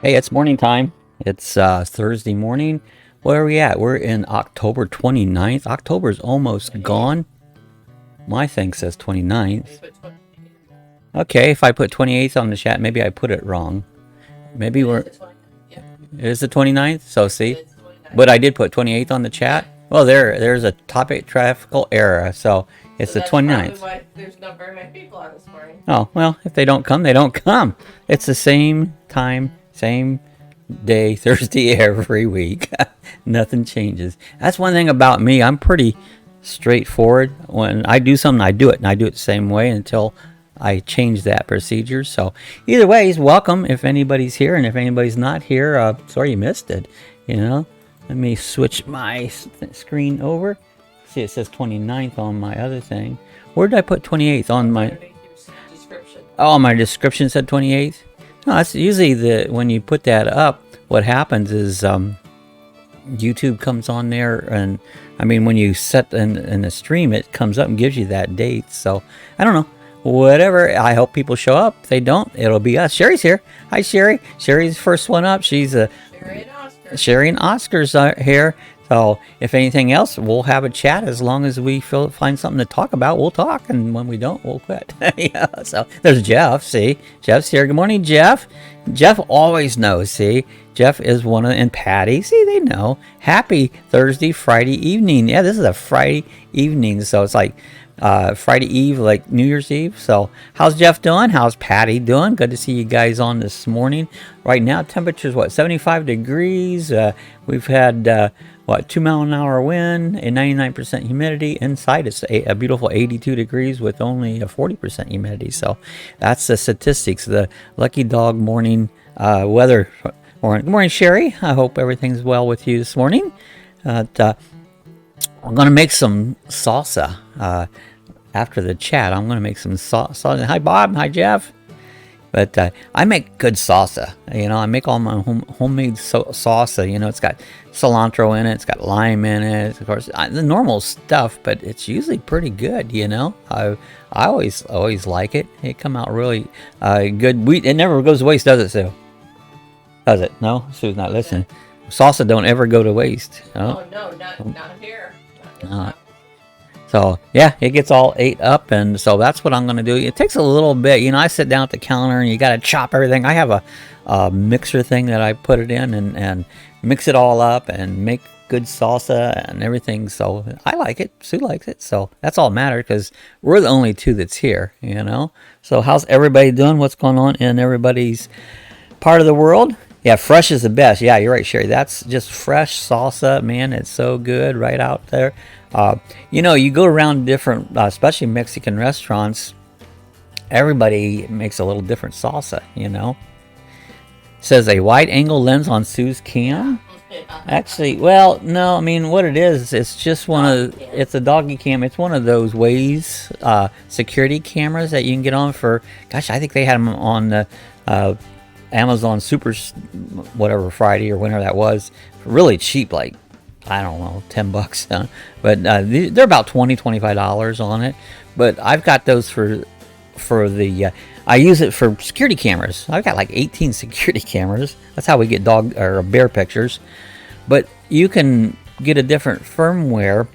Hey, it's morning time. It's Thursday morning. Where are we at? We're in October 29th. October's almost gone. My thing says 29th. Okay, if I put 28th on the chat, maybe I put it wrong. Maybe we're... It is the 29th? So see? But I did put 28th on the chat. Well, there's a topographical error. So it's the 29th. Why there's not very many people on this morning. Oh, well, if they don't come, they don't come. It's the same time, same day, Thursday every week. Nothing changes. That's one thing about me. I'm pretty straightforward. When I do something, I do it, and I do it the same way until I change that procedure. So either ways, welcome if anybody's here, and if anybody's not here, sorry you missed it. You know, let me switch my screen over. See, it says 29th on my other thing. Where did I put 28th on my description? Oh, my description said 28th. No, that's usually when you put that up. What happens is YouTube comes on there, and I mean when you set in the stream, it comes up and gives you that date. So I don't know. Whatever. I hope people show up. If they don't, it'll be us. Sherry's here. Hi, Sherry. Sherry's the first one up. She's Sherry and Oscar's here. So if anything else, we'll have a chat. As long as we find something to talk about, we'll talk. And when we don't, we'll quit. Yeah, so there's Jeff. See, Jeff's here. Good morning, Jeff. Jeff always knows. See, Jeff is one of, and Patty. See, they know. Happy Thursday, Friday evening. Yeah, this is a Friday evening. So it's like Friday Eve, like New Year's Eve. So how's Jeff doing? How's Patty doing? Good to see you guys on this morning. Right now, temperature's what, 75 degrees. We've had 2 mile an hour wind, a 99% humidity. Inside it's a beautiful 82 degrees with only a 40% humidity. So that's the statistics. The Lucky Dog morning weather. Good morning, Sherry. I hope everything's well with you this morning. I'm going to make some salsa after the chat. I'm going to make some salsa. Hi, Bob. Hi, Jeff. But I make good salsa. You know, I make all my homemade salsa. You know, it's got cilantro in it. It's got lime in it. Of course, the normal stuff, but it's usually pretty good. You know, I always like it. It come out really good. It never goes to waste, does it, Sue? Does it? No? Sue's not listening. Salsa don't ever go to waste. No, not here. So yeah, it gets all ate up, and so that's what I'm going to do. It takes a little bit, you know. I sit down at the counter, and you got to chop everything. I have a mixer thing that I put it in and mix it all up and make good salsa and everything. So I like it. Sue likes it. So that's all that matters, because we're the only two that's here, you know. So how's everybody doing? What's going on in everybody's part of the world? Yeah, fresh is the best. Yeah, you're right, Sherry. That's just fresh salsa, man. It's so good right out there. You know, you go around different, especially Mexican restaurants, everybody makes a little different salsa, you know. It says a wide angle lens on Sue's cam. Actually, well, no, I mean, what it is, it's just it's a doggy cam. It's one of those Waze security cameras that you can get on for, gosh, I think they had them on the Amazon Super whatever Friday or whenever that was, really cheap, like I don't know, $10, huh? But they're about $20-$25 on it. But I've got those for the I use it for security cameras. I've got like 18 security cameras. That's how we get dog or bear pictures. But you can get a different firmware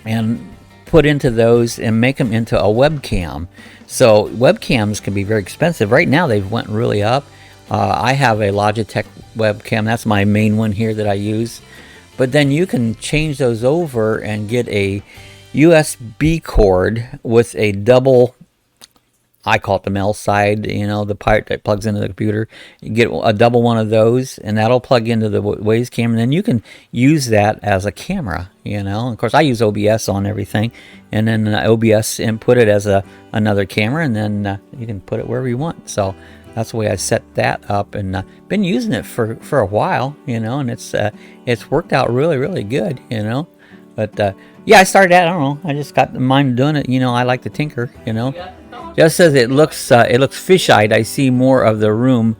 and put into those and make them into a webcam. So webcams can be very expensive. Right now they've went really up. I have a Logitech webcam. That's my main one here that I use. But then you can change those over and get a USB cord with a double, I call it the Mel side, you know, the part that plugs into the computer. You get a double one of those, and that'll plug into the Waze cam, and then you can use that as a camera, you know. Of course, I use OBS on everything, and then OBS input it as another camera, and then you can put it wherever you want. So that's the way I set that up, and been using it for a while, you know, and it's worked out really, really good, you know. But yeah, I started that. I don't know. I just got the mind doing it. You know, I like to tinker, you know. Just says it looks fish-eyed. I see more of the room,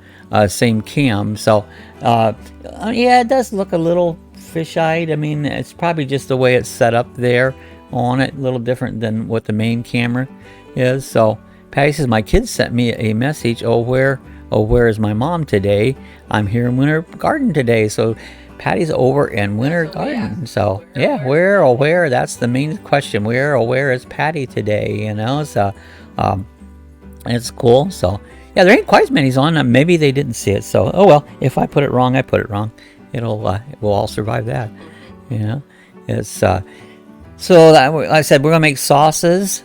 same cam. So yeah, it does look a little fish-eyed. I mean, it's probably just the way it's set up there on it, a little different than what the main camera is. So Patty says, my kids sent me a message. Oh, where oh, where is my mom today? I'm here in Winter Garden today. So Patty's over in Winter Garden. So yeah, where? That's the main question. Where is Patty today? You know, so it's cool. So yeah, there ain't quite as many on. Maybe they didn't see it. So oh well. If I put it wrong, I put it wrong. We'll all survive that. You know, it's so that, like I said, we're gonna make sauces.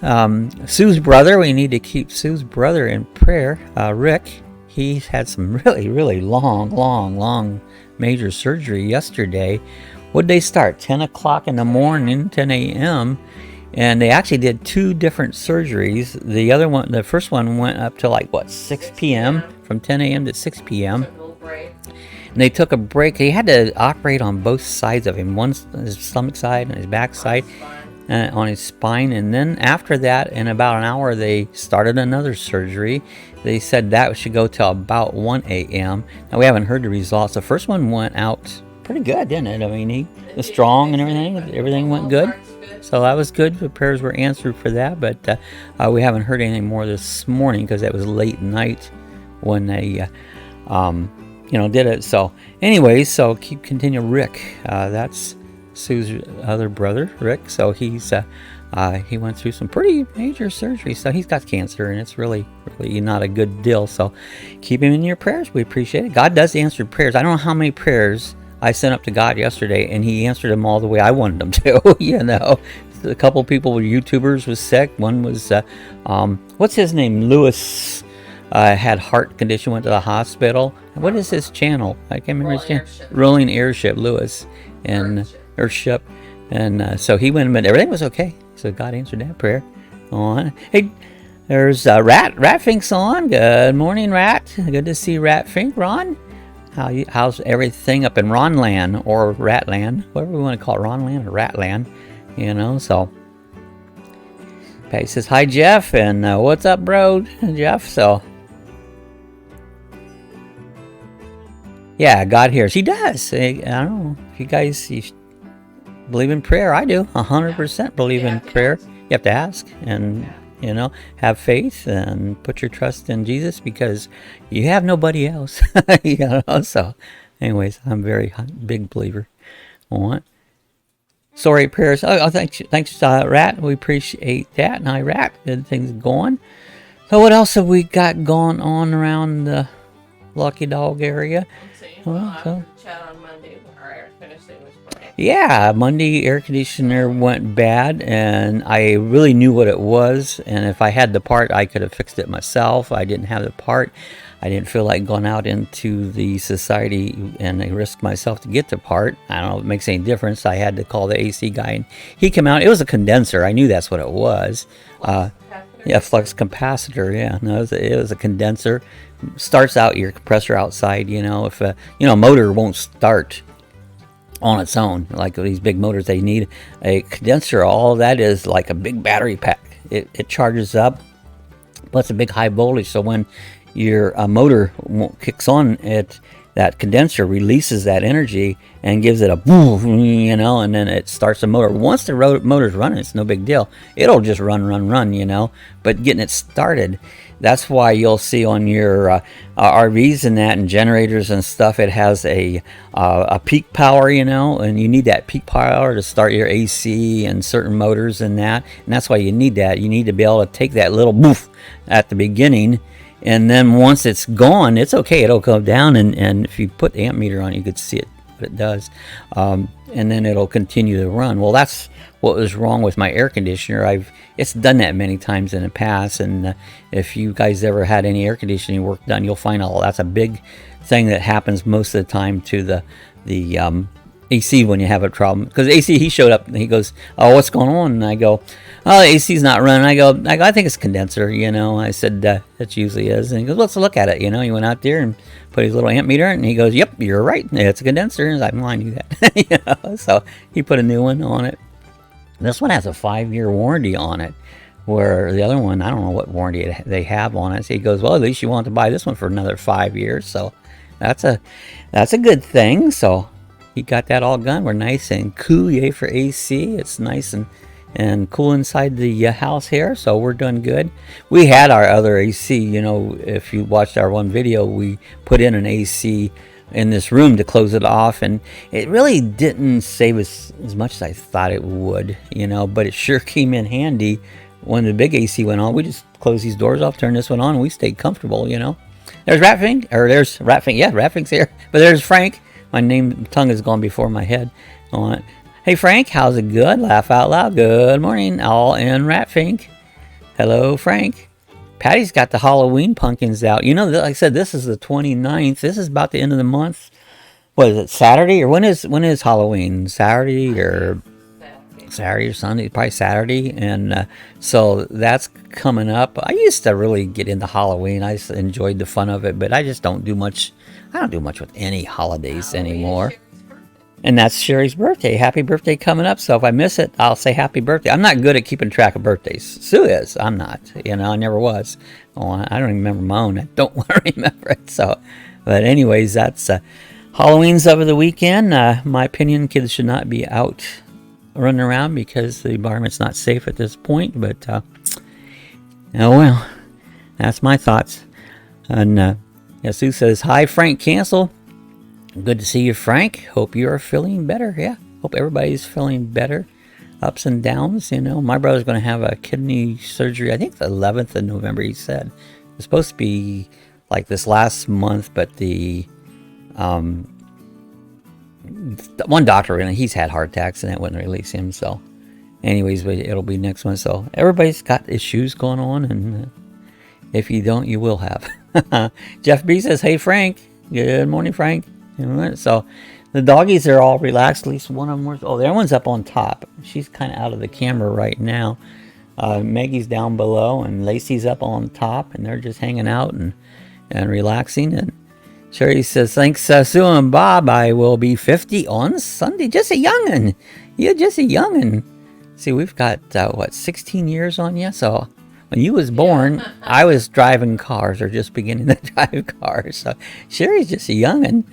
Sue's brother. We need to keep Sue's brother in prayer. Rick. He's had some really long major surgery yesterday. Would they start 10 o'clock in the morning, 10 a.m. and they actually did 2 different surgeries. The first one went up to like what, 6 p.m. from 10 a.m. to 6 p.m. And they took a break. They had to operate on both sides of him, his stomach side and his back side, on his spine. And then after that, in about an hour, they started another surgery. They said that should go till about 1 a.m. Now, we haven't heard the results. The first one went out pretty good, didn't it? I mean, he was strong and everything. Everything went good. So that was good. The prayers were answered for that. But we haven't heard anything more this morning because it was late night when they, did it. So anyways, so continue. Rick, that's Sue's other brother, Rick. So he went through some pretty major surgery. So he's got cancer, and it's really not a good deal. So keep him in your prayers. We appreciate it. God does answer prayers. I don't know how many prayers I sent up to God yesterday, and he answered them all the way I wanted them to. You know, a couple people were YouTubers was sick. One was what's his name? Lewis had heart condition, went to the hospital. What is his channel? I can't remember his channel. Rolling Airship, Lewis, and Airship. And so he went, but everything was okay. So God answered that prayer. On. Hey, there's Rat Fink's on. Good morning, Rat. Good to see Rat Fink. Ron, how's everything up in Ronland or Ratland, whatever we want to call it, Ronland or Ratland? You know, so Patty says hi, Jeff, and what's up, bro, Jeff? So yeah, God hears. He does. I don't know if you guys believe in prayer. I do. 100% believe in prayer. You have to ask and, have faith and put your trust in Jesus because you have nobody else. So anyways, I'm a very big believer. What? Sorry, prayers. Oh, thanks, Rat. We appreciate that. Now, Rat, good things going. So what else have we got going on around the Lucky Dog area? Chat on Monday. Our air conditioning was broken. Yeah, Monday air conditioner went bad, and I really knew what it was. And if I had the part, I could have fixed it myself. I didn't have the part. I didn't feel like going out into the society and risk myself to get the part. I don't know if it makes any difference. I had to call the AC guy, and he came out. It was a condenser. I knew that's what it was. Flux capacitor. Yeah, no, it was a condenser. Starts out your compressor outside. If a motor won't start on its own, like these big motors, they need a condenser. All that is like a big battery pack. It charges up, plus a big high voltage. So when your motor kicks on, that condenser releases that energy and gives it a boom, and then it starts the motor. Once the motor's running, it's no big deal. It'll just run, but getting it started, that's why you'll see on your RVs and that and generators and stuff, it has a peak power, and you need that peak power to start your AC and certain motors and that. And that's why you need that. You need to be able to take that little boof at the beginning. And then once it's gone, it's okay. It'll go down, and if you put the amp meter on, you could see it, what it does. And then it'll continue to run. Well, that's what was wrong with my air conditioner. It's done that many times in the past. And if you guys ever had any air conditioning work done, you'll find out that's a big thing that happens most of the time to the AC when you have a problem. Because AC, he showed up and he goes, "Oh, what's going on?" And I go, "Oh, the AC's not running." I go, "I think it's condenser." I said, "That usually is." And he goes, "Let's look at it." He went out there and put his little amp meter in, and he goes, "Yep, you're right. It's a condenser." And I knew that. So he put a new one on it. This one has a 5-year warranty on it, where the other one, I don't know what warranty they have on it. So he goes, "Well, at least you want to buy this one for another 5 years." So that's a good thing. So he got that all done. We're nice and cool, yay for AC. It's nice and and cool inside the house here, so we're doing good. We had our other AC, you know, if you watched our one video, we put in an AC in this room to close it off, and it really didn't save us as much as I thought it would, you know, but it sure came in handy when the big AC went on. We just closed these doors off, turned this one on, and we stayed comfortable, you know. There's Ratfink, or there's Ratfink, yeah, Ratfink's here, but there's Frank. My tongue has gone before my head on it. Hey Frank, how's it good? Laugh out loud. Good morning, all in Ratfink. Hello, Frank. Patty's got the Halloween pumpkins out. You know, like I said, this is the 29th. This is about the end of the month. What is it, Saturday? Or when is Halloween? Saturday or Sunday? Probably Saturday. And so that's coming up. I used to really get into Halloween. I just enjoyed the fun of it, but I just don't do much. I don't do much with any holidays anymore. And that's Sherry's birthday. Happy birthday coming up. So if I miss it, I'll say happy birthday. I'm not good at keeping track of birthdays. Sue is. I'm not. You know, I never was. Oh, I don't even remember my own. I don't want to remember it. So, but anyways, that's Halloween's over the weekend. My opinion, kids should not be out running around because the environment's not safe at this point. But, oh well, that's my thoughts. And Sue says, hi, Frank Cancel. Good to see you, Frank. Hope you are feeling better. Yeah, hope everybody's feeling better. Ups and downs, you know. My brother's going to have a kidney surgery, I think the 11th of November, he said. It's supposed to be like this last month, but the one doctor, he's had heart attacks and it wouldn't release him. So anyways, but it'll be next one. So everybody's got issues going on, and if you don't, you will have. Jeff B says, hey, Frank. Good morning, Frank. So the doggies are all relaxed. At least one of them was. Oh, the other one's up on top. She's kind of out of the camera right now. Maggie's down below, and Lacey's up on top, and they're just hanging out and relaxing. And Sherry says, thanks, Sue and Bob. I will be 50 on Sunday. Just a young'un. Yeah, just a young'un. See, we've got, 16 years on you? So when you was born, I was driving cars, or just beginning to drive cars. So Sherry's just a young'un.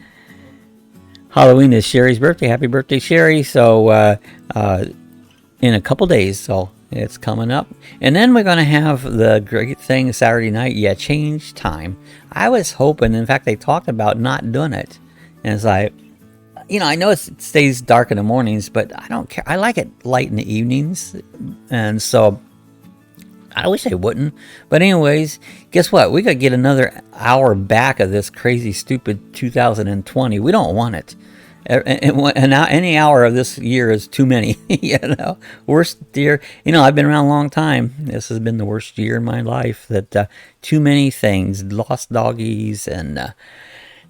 Halloween is Sherry's birthday. Happy birthday, Sherry. So in a couple days, so it's coming up. And then we're going to have the great thing Saturday night. Yeah, change time. I was hoping, in fact, they talked about not doing it. And it's like, you know, I know it stays dark in the mornings, but I don't care. I like it light in the evenings. And so I wish they wouldn't. But anyways, guess what? We got to get another hour back of this crazy, stupid 2020. We don't want it. And now any hour of this year is too many. You know, worst year. You know, I've been around a long time. This has been the worst year in my life. That too many things, lost doggies, and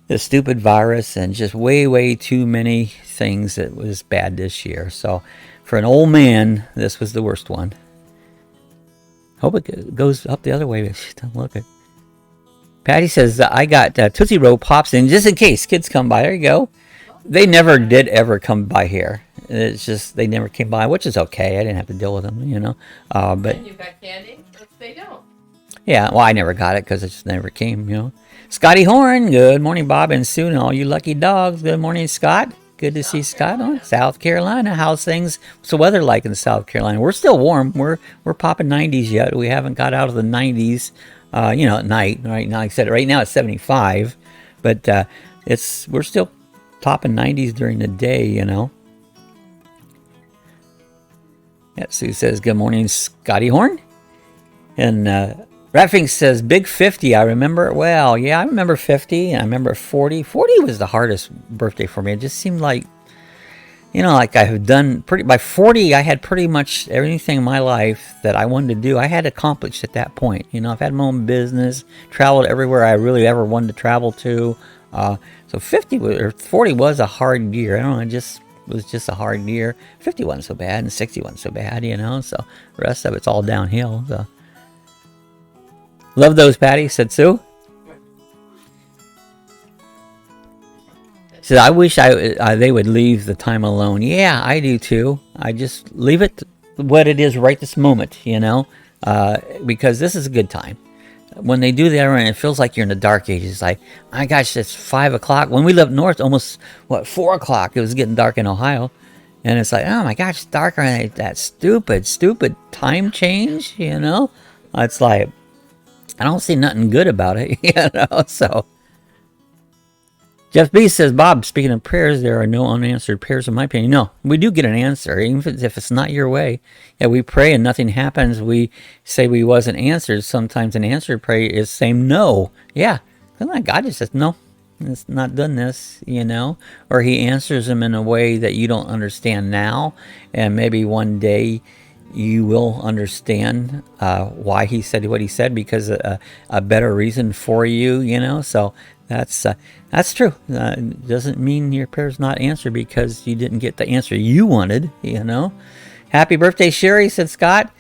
the stupid virus, and just way too many things that was bad this year. So for an old man, this was the worst one. Hope it goes up the other way. Don't look at. Patty says, I got Tootsie Roll Pops in just in case kids come by. There you go. They never did ever come by here. It's just they never came by, which is okay. I didn't have to deal with them, you know. But and you got candy? They don't. Yeah, well, I never got it because it just never came, you know. Scotty Horn, good morning, Bob and Sue, and all you lucky dogs. Good morning, Scott. Good to see Scott on South Carolina. How's things? What's the weather like in South Carolina? We're still warm. We're popping 90s yet. We haven't got out of the 90s, you know, at night. Right now, like I said, right now it's 75, but we're still topping 90s during the day, you know. Yeah, Sue says, good morning, Scotty Horn. And Raffing says, big 50, I remember. Well, yeah, I remember 50, and I remember 40. 40 was the hardest birthday for me. It just seemed like, you know, like I have done by 40, I had pretty much everything in my life that I wanted to do. I had accomplished at that point. You know, I've had my own business, traveled everywhere I really ever wanted to travel to. So 40 was a hard year. I don't know, it was just a hard year. 50 wasn't so bad, and 60 wasn't so bad, you know. So the rest of it's all downhill. So love those, Patty, said Sue. She said, I wish they would leave the time alone. Yeah, I do too. I just leave it what it is right this moment, you know, because this is a good time. When they do that, it feels like you're in the dark ages. It's like, my gosh, it's 5 o'clock. When we lived north, almost, 4 o'clock. It was getting dark in Ohio. And it's like, oh my gosh, it's darker. And that stupid time change, you know? It's like, I don't see nothing good about it, you know? So, Jeff B says, Bob, speaking of prayers, there are no unanswered prayers in my opinion. No, we do get an answer, even if it's not your way. Yeah, we pray and nothing happens. We say we wasn't answered. Sometimes an answered prayer is saying no. Yeah, God just says, no, it's not done this, you know? Or he answers them in a way that you don't understand now. And maybe one day you will understand why he said what he said, because a better reason for you, you know? So that's true. Doesn't mean your prayer's not answered because you didn't get the answer you wanted, you know? Happy birthday, Sherry, said Scott.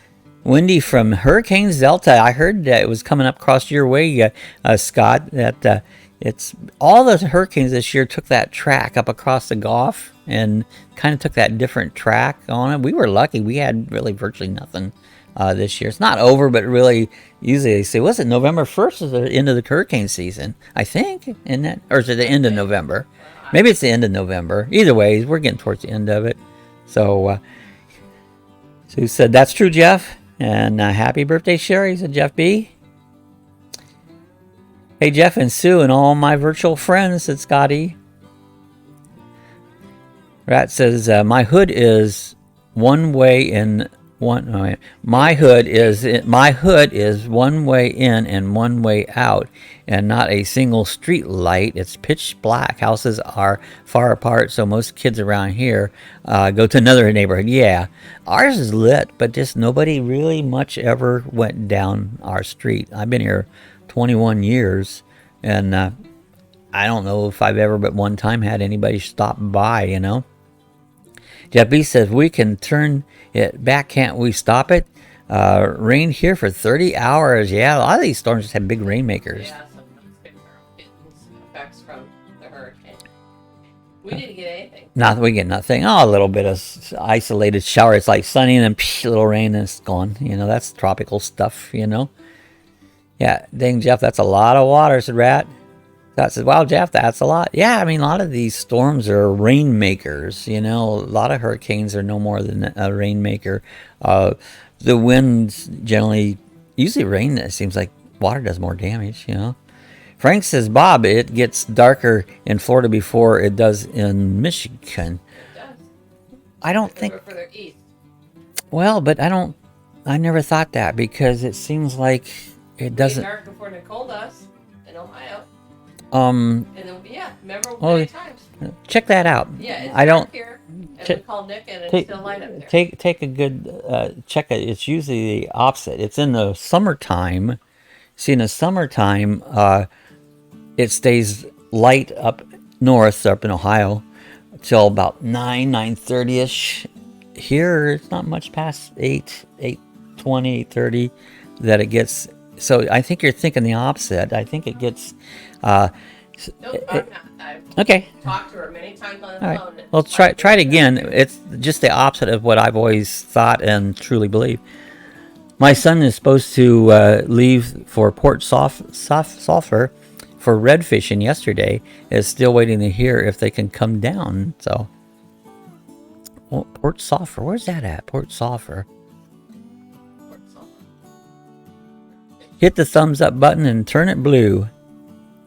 Wendy from Hurricane Zeta. I heard that it was coming up across your way, Scott, that it's all the hurricanes this year took that track up across the Gulf and kind of took that different track on it. We were lucky. We had really virtually nothing this year. It's not over, but really, usually they say, was it November 1st is the end of the hurricane season? I think, isn't that? Or is it the end of November? Maybe it's the end of November. Either way, we're getting towards the end of it. So, Sue said, that's true, Jeff. And happy birthday, Sherry, said Jeff B. Hey, Jeff and Sue and all my virtual friends, said Scotty. Rat says, my hood is one way in one. Oh, my hood is one way in and one way out, and not a single street light. It's pitch black. Houses are far apart, so most kids around here go to another neighborhood. Yeah, ours is lit, but just nobody really much ever went down our street. I've been here 21 years, and I don't know if I've ever but one time had anybody stop by, you know. Jeff B says, we can turn it back, can't we stop it? Rained here for 30 hours. Yeah, a lot of these storms just have big rainmakers. Yeah, some effects from the hurricane. We didn't get anything. We get nothing. Oh, a little bit of isolated shower. It's like sunny and then a little rain and it's gone. You know, that's tropical stuff, you know. Yeah, dang, Jeff, that's a lot of water, said Rat. Scott says, wow, Jeff, that's a lot. Yeah, I mean, a lot of these storms are rainmakers, you know. A lot of hurricanes are no more than a rainmaker. The winds generally, usually rain, it seems like water does more damage, you know. Frank says, Bob, it gets darker in Florida before it does in Michigan. It does. I don't think. We're further east. Well, but I never thought that, because it seems like it doesn't. It dark before Nicole does in Ohio. And then, yeah, remember many times. Check that out. Yeah, it's I don't here, and we call Nick, and it's still light up there. Take a good check it. It's usually the opposite. It's in the summertime. See, in the summertime, it stays light up north, up in Ohio, till about 9:30ish. Here, it's not much past 8:20, 8:30 that it gets. So I think you're thinking the opposite. I think it gets. Nope, I'm not. I've Okay. talked to her many times on the All right. phone. Well, try it again. It's just the opposite of what I've always thought and truly believe. My son is supposed to leave for Port Sulphur for red fishing yesterday. Is still waiting to hear if they can come down. So, well, Port Sulphur, where's that at? Port Sulphur. Hit the thumbs up button and turn it blue.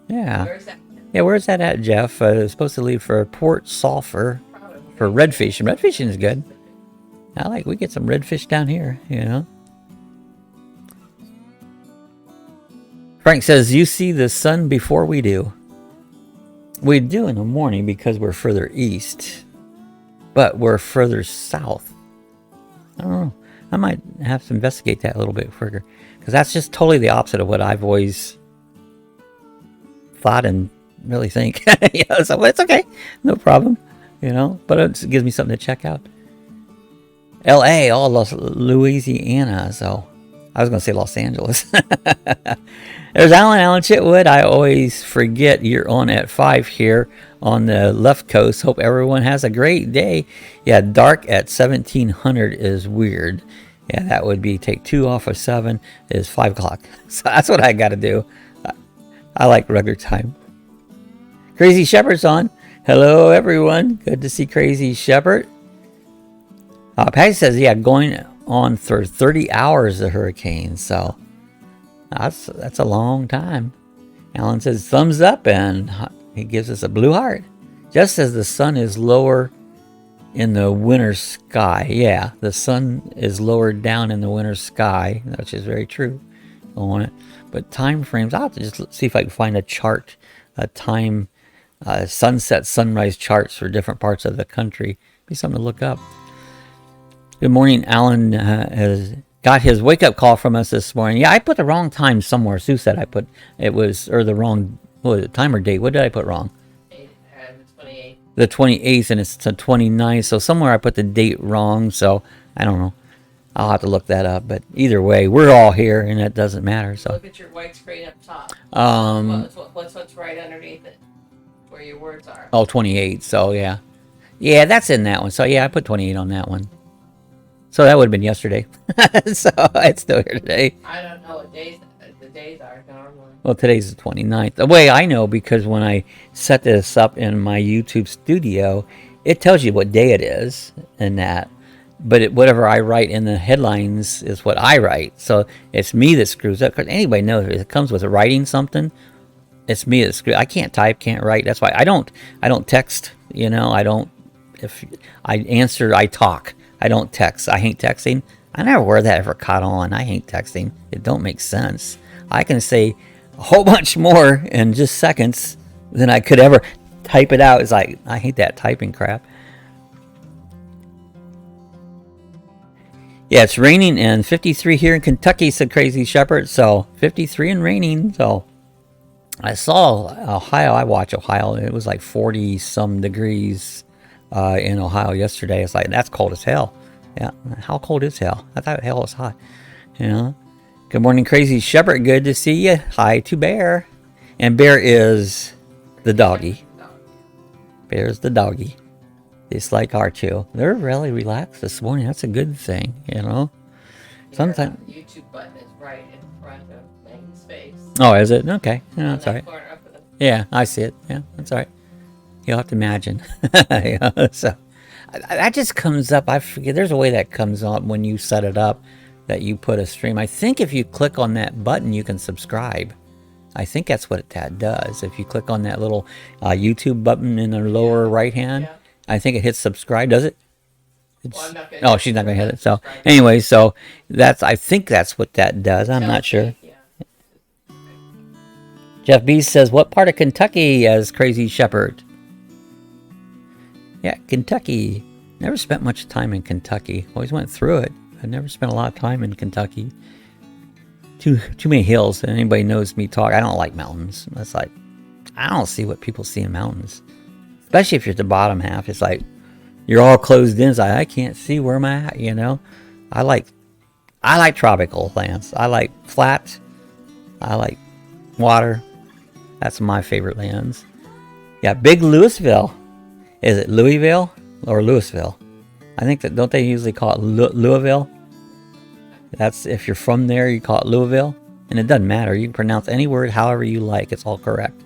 Yeah. Where's that? Yeah, where's that at, Jeff? It's supposed to leave for Port Sulphur for red fishing. Red fishing is good. We get some redfish down here, you know. Frank says, you see the sun before we do. We do in the morning because we're further east, but we're further south. I don't know. I might have to investigate that a little bit further, because that's just totally the opposite of what I've always thought and really think. You know, so it's okay, no problem, you know, but it gives me something to check out. LA, Louisiana. So I was going to say Los Angeles. There's Alan Chitwood. I always forget you're on at 5 here on the left coast. Hope everyone has a great day. Yeah, dark at 1700 is weird. Yeah, that would be take 2 off of 7 is 5 o'clock. So that's what I got to do. I like regular time. Crazy Shepherd's on. Hello, everyone. Good to see Crazy Shepherd. Patty says, yeah, going on for 30 hours the hurricane. So that's a long time. Alan says thumbs up, and he gives us a blue heart. Just as the sun is lower in the winter sky. Yeah, the sun is lower down in the winter sky, which is very true on it. But time frames, I'll have to just see if I can find a chart, a time, sunset, sunrise charts for different parts of the country. Be something to look up. Good morning. Alan has got his wake-up call from us this morning. Yeah, I put the wrong time somewhere. Sue said I put it was, or the wrong, what was it, time or date? What did I put wrong? The 28th. The 28th, and it's the 29th. So somewhere I put the date wrong. So I don't know. I'll have to look that up. But either way, we're all here, and it doesn't matter. So look at your white screen up top. What's right underneath it, where your words are. Oh, 28. So yeah, yeah, that's in that one. So yeah, I put 28 on that one. So that would have been yesterday. So it's still here today. I don't know what days the days are normally. Well, today's the 29th. The way I know, because when I set this up in my YouTube studio, it tells you what day it is and that. But whatever I write in the headlines is what I write. So it's me that screws up. Because anybody knows if it comes with writing something, it's me that screws. I can't type, can't write. That's why I don't text. You know, I don't. If I answer, I talk. I don't text. I hate texting. I never wear that ever caught on. I hate texting. It don't make sense. I can say a whole bunch more in just seconds than I could ever type it out. It's like, I hate that typing crap. Yeah, it's raining and 53 here in Kentucky, said Crazy Shepherd. So 53 and raining. So I saw Ohio. I watch Ohio. It was like 40 some degrees in Ohio yesterday. It's like, that's cold as hell. Yeah, how cold is hell? I thought hell was hot. You know. Good morning, Crazy Shepherd. Good to see you. Hi to Bear. And Bear is the doggy. Bear's the doggy. It's like R2. They're really relaxed this morning. That's a good thing, you know. Sometimes the YouTube button is right in front of Maggie's face. Oh, is it? Okay. Yeah, that's all right. Corner up in the... Yeah, I see it. Yeah, that's all right. You'll have to imagine. Yeah, so that just comes up. I forget. There's a way that comes up when you set it up that you put a stream. I think if you click on that button, you can subscribe. I think that's what that does. If you click on that little YouTube button in the lower right hand, I think it hits subscribe. Does it? Oh, she's not going to hit it. So anyway, so I think that's what that does. I'm not sure. Jeff B says, what part of Kentucky as Crazy Shepherd? Yeah, Kentucky. Never spent much time in Kentucky. Always went through it. I never spent a lot of time in Kentucky. Too many hills. And anybody knows me talk. I don't like mountains. That's like, I don't see what people see in mountains. Especially if you're at the bottom half. It's like, you're all closed in. It's like, I can't see where I'm at, you know. I like tropical lands. I like flat. I like water. That's my favorite lands. Yeah, Big Louisville. Is it Louisville or Louisville? I think that, don't they usually call it Louisville? That's, if you're from there, you call it Louisville. And it doesn't matter. You can pronounce any word however you like. It's all correct.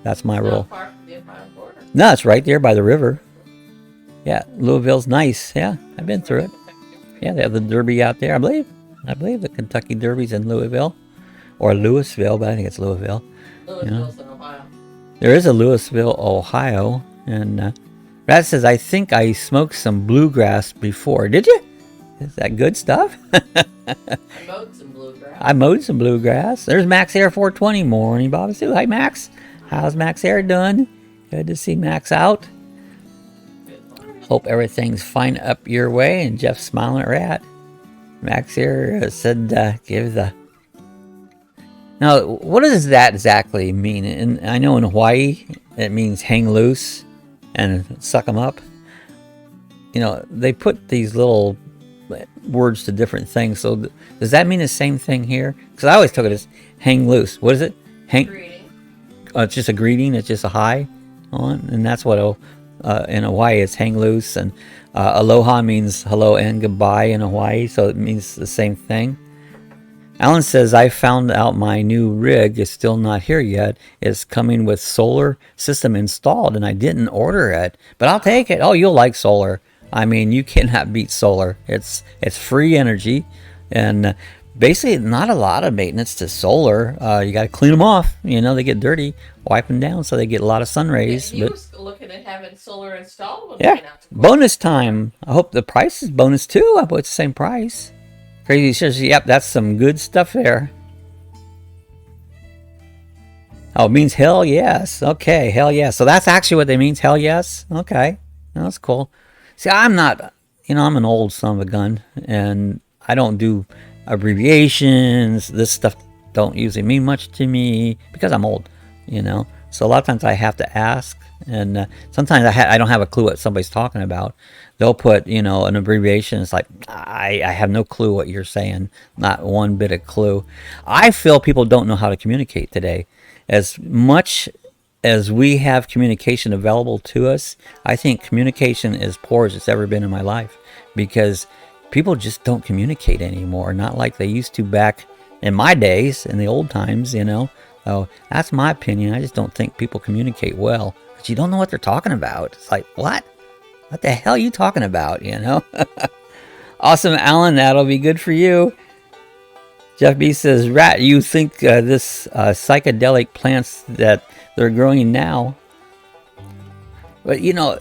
That's my rule. Far from the Ohio border. No, it's right there by the river. Yeah, Louisville's nice. Yeah, I've been through it. Yeah, they have the Derby out there, I believe. I believe the Kentucky Derby's in Louisville. Or Louisville, but I think it's Louisville. Louisville's in Ohio. There is a Louisville, Ohio. And Brad says, I think I smoked some bluegrass before. Did you? Is that good stuff? I mowed some bluegrass. I mowed some bluegrass. There's Max Air 420 morning, Bobby Sue. Hi, Max. How's Max Air doing? Good to see Max out. Hope everything's fine up your way. And Jeff's smiling at Rat. Max Air said, give the... Now, what does that exactly mean? And I know in Hawaii, it means hang loose and suck them up. You know, they put these little words to different things. So does that mean the same thing here? Because I always took it as hang loose. What is it? Hang. Greeting. It's just a greeting. It's just a hi on, and that's what in Hawaii it's hang loose. And aloha means hello and goodbye in Hawaii, so it means the same thing. Alan says, I found out my new rig is still not here yet. It's coming with solar system installed, and I didn't order it, but I'll take it. Oh, you'll like solar. I mean, you cannot beat solar. It's free energy, and basically not a lot of maintenance to solar. You got to clean them off. You know, they get dirty. Wipe them down so they get a lot of sun rays. Yeah, he was looking at having solar installed. When yeah, bonus time. I hope the price is bonus too. I bet it's the same price. Crazy says, yep, that's some good stuff there. Oh, it means hell yes. Okay, hell yes. So that's actually what they means, hell yes. Okay, that's cool. See, I'm not, you know, I'm an old son of a gun, and I don't do abbreviations. This stuff don't usually mean much to me because I'm old, you know. So a lot of times I have to ask, and sometimes I don't have a clue what somebody's talking about. They'll put, you know, an abbreviation. It's like, I have no clue what you're saying. Not one bit of clue. I feel people don't know how to communicate today. As much as we have communication available to us, I think communication is poor as it's ever been in my life, because people just don't communicate anymore. Not like they used to back in my days, in the old times, you know. So that's my opinion. I just don't think people communicate well, because you don't know what they're talking about. It's like, what? What the hell are you talking about, you know? Awesome, Alan. That'll be good for you. Jeff B says, Rat, you think this psychedelic plants that they're growing now, but you know,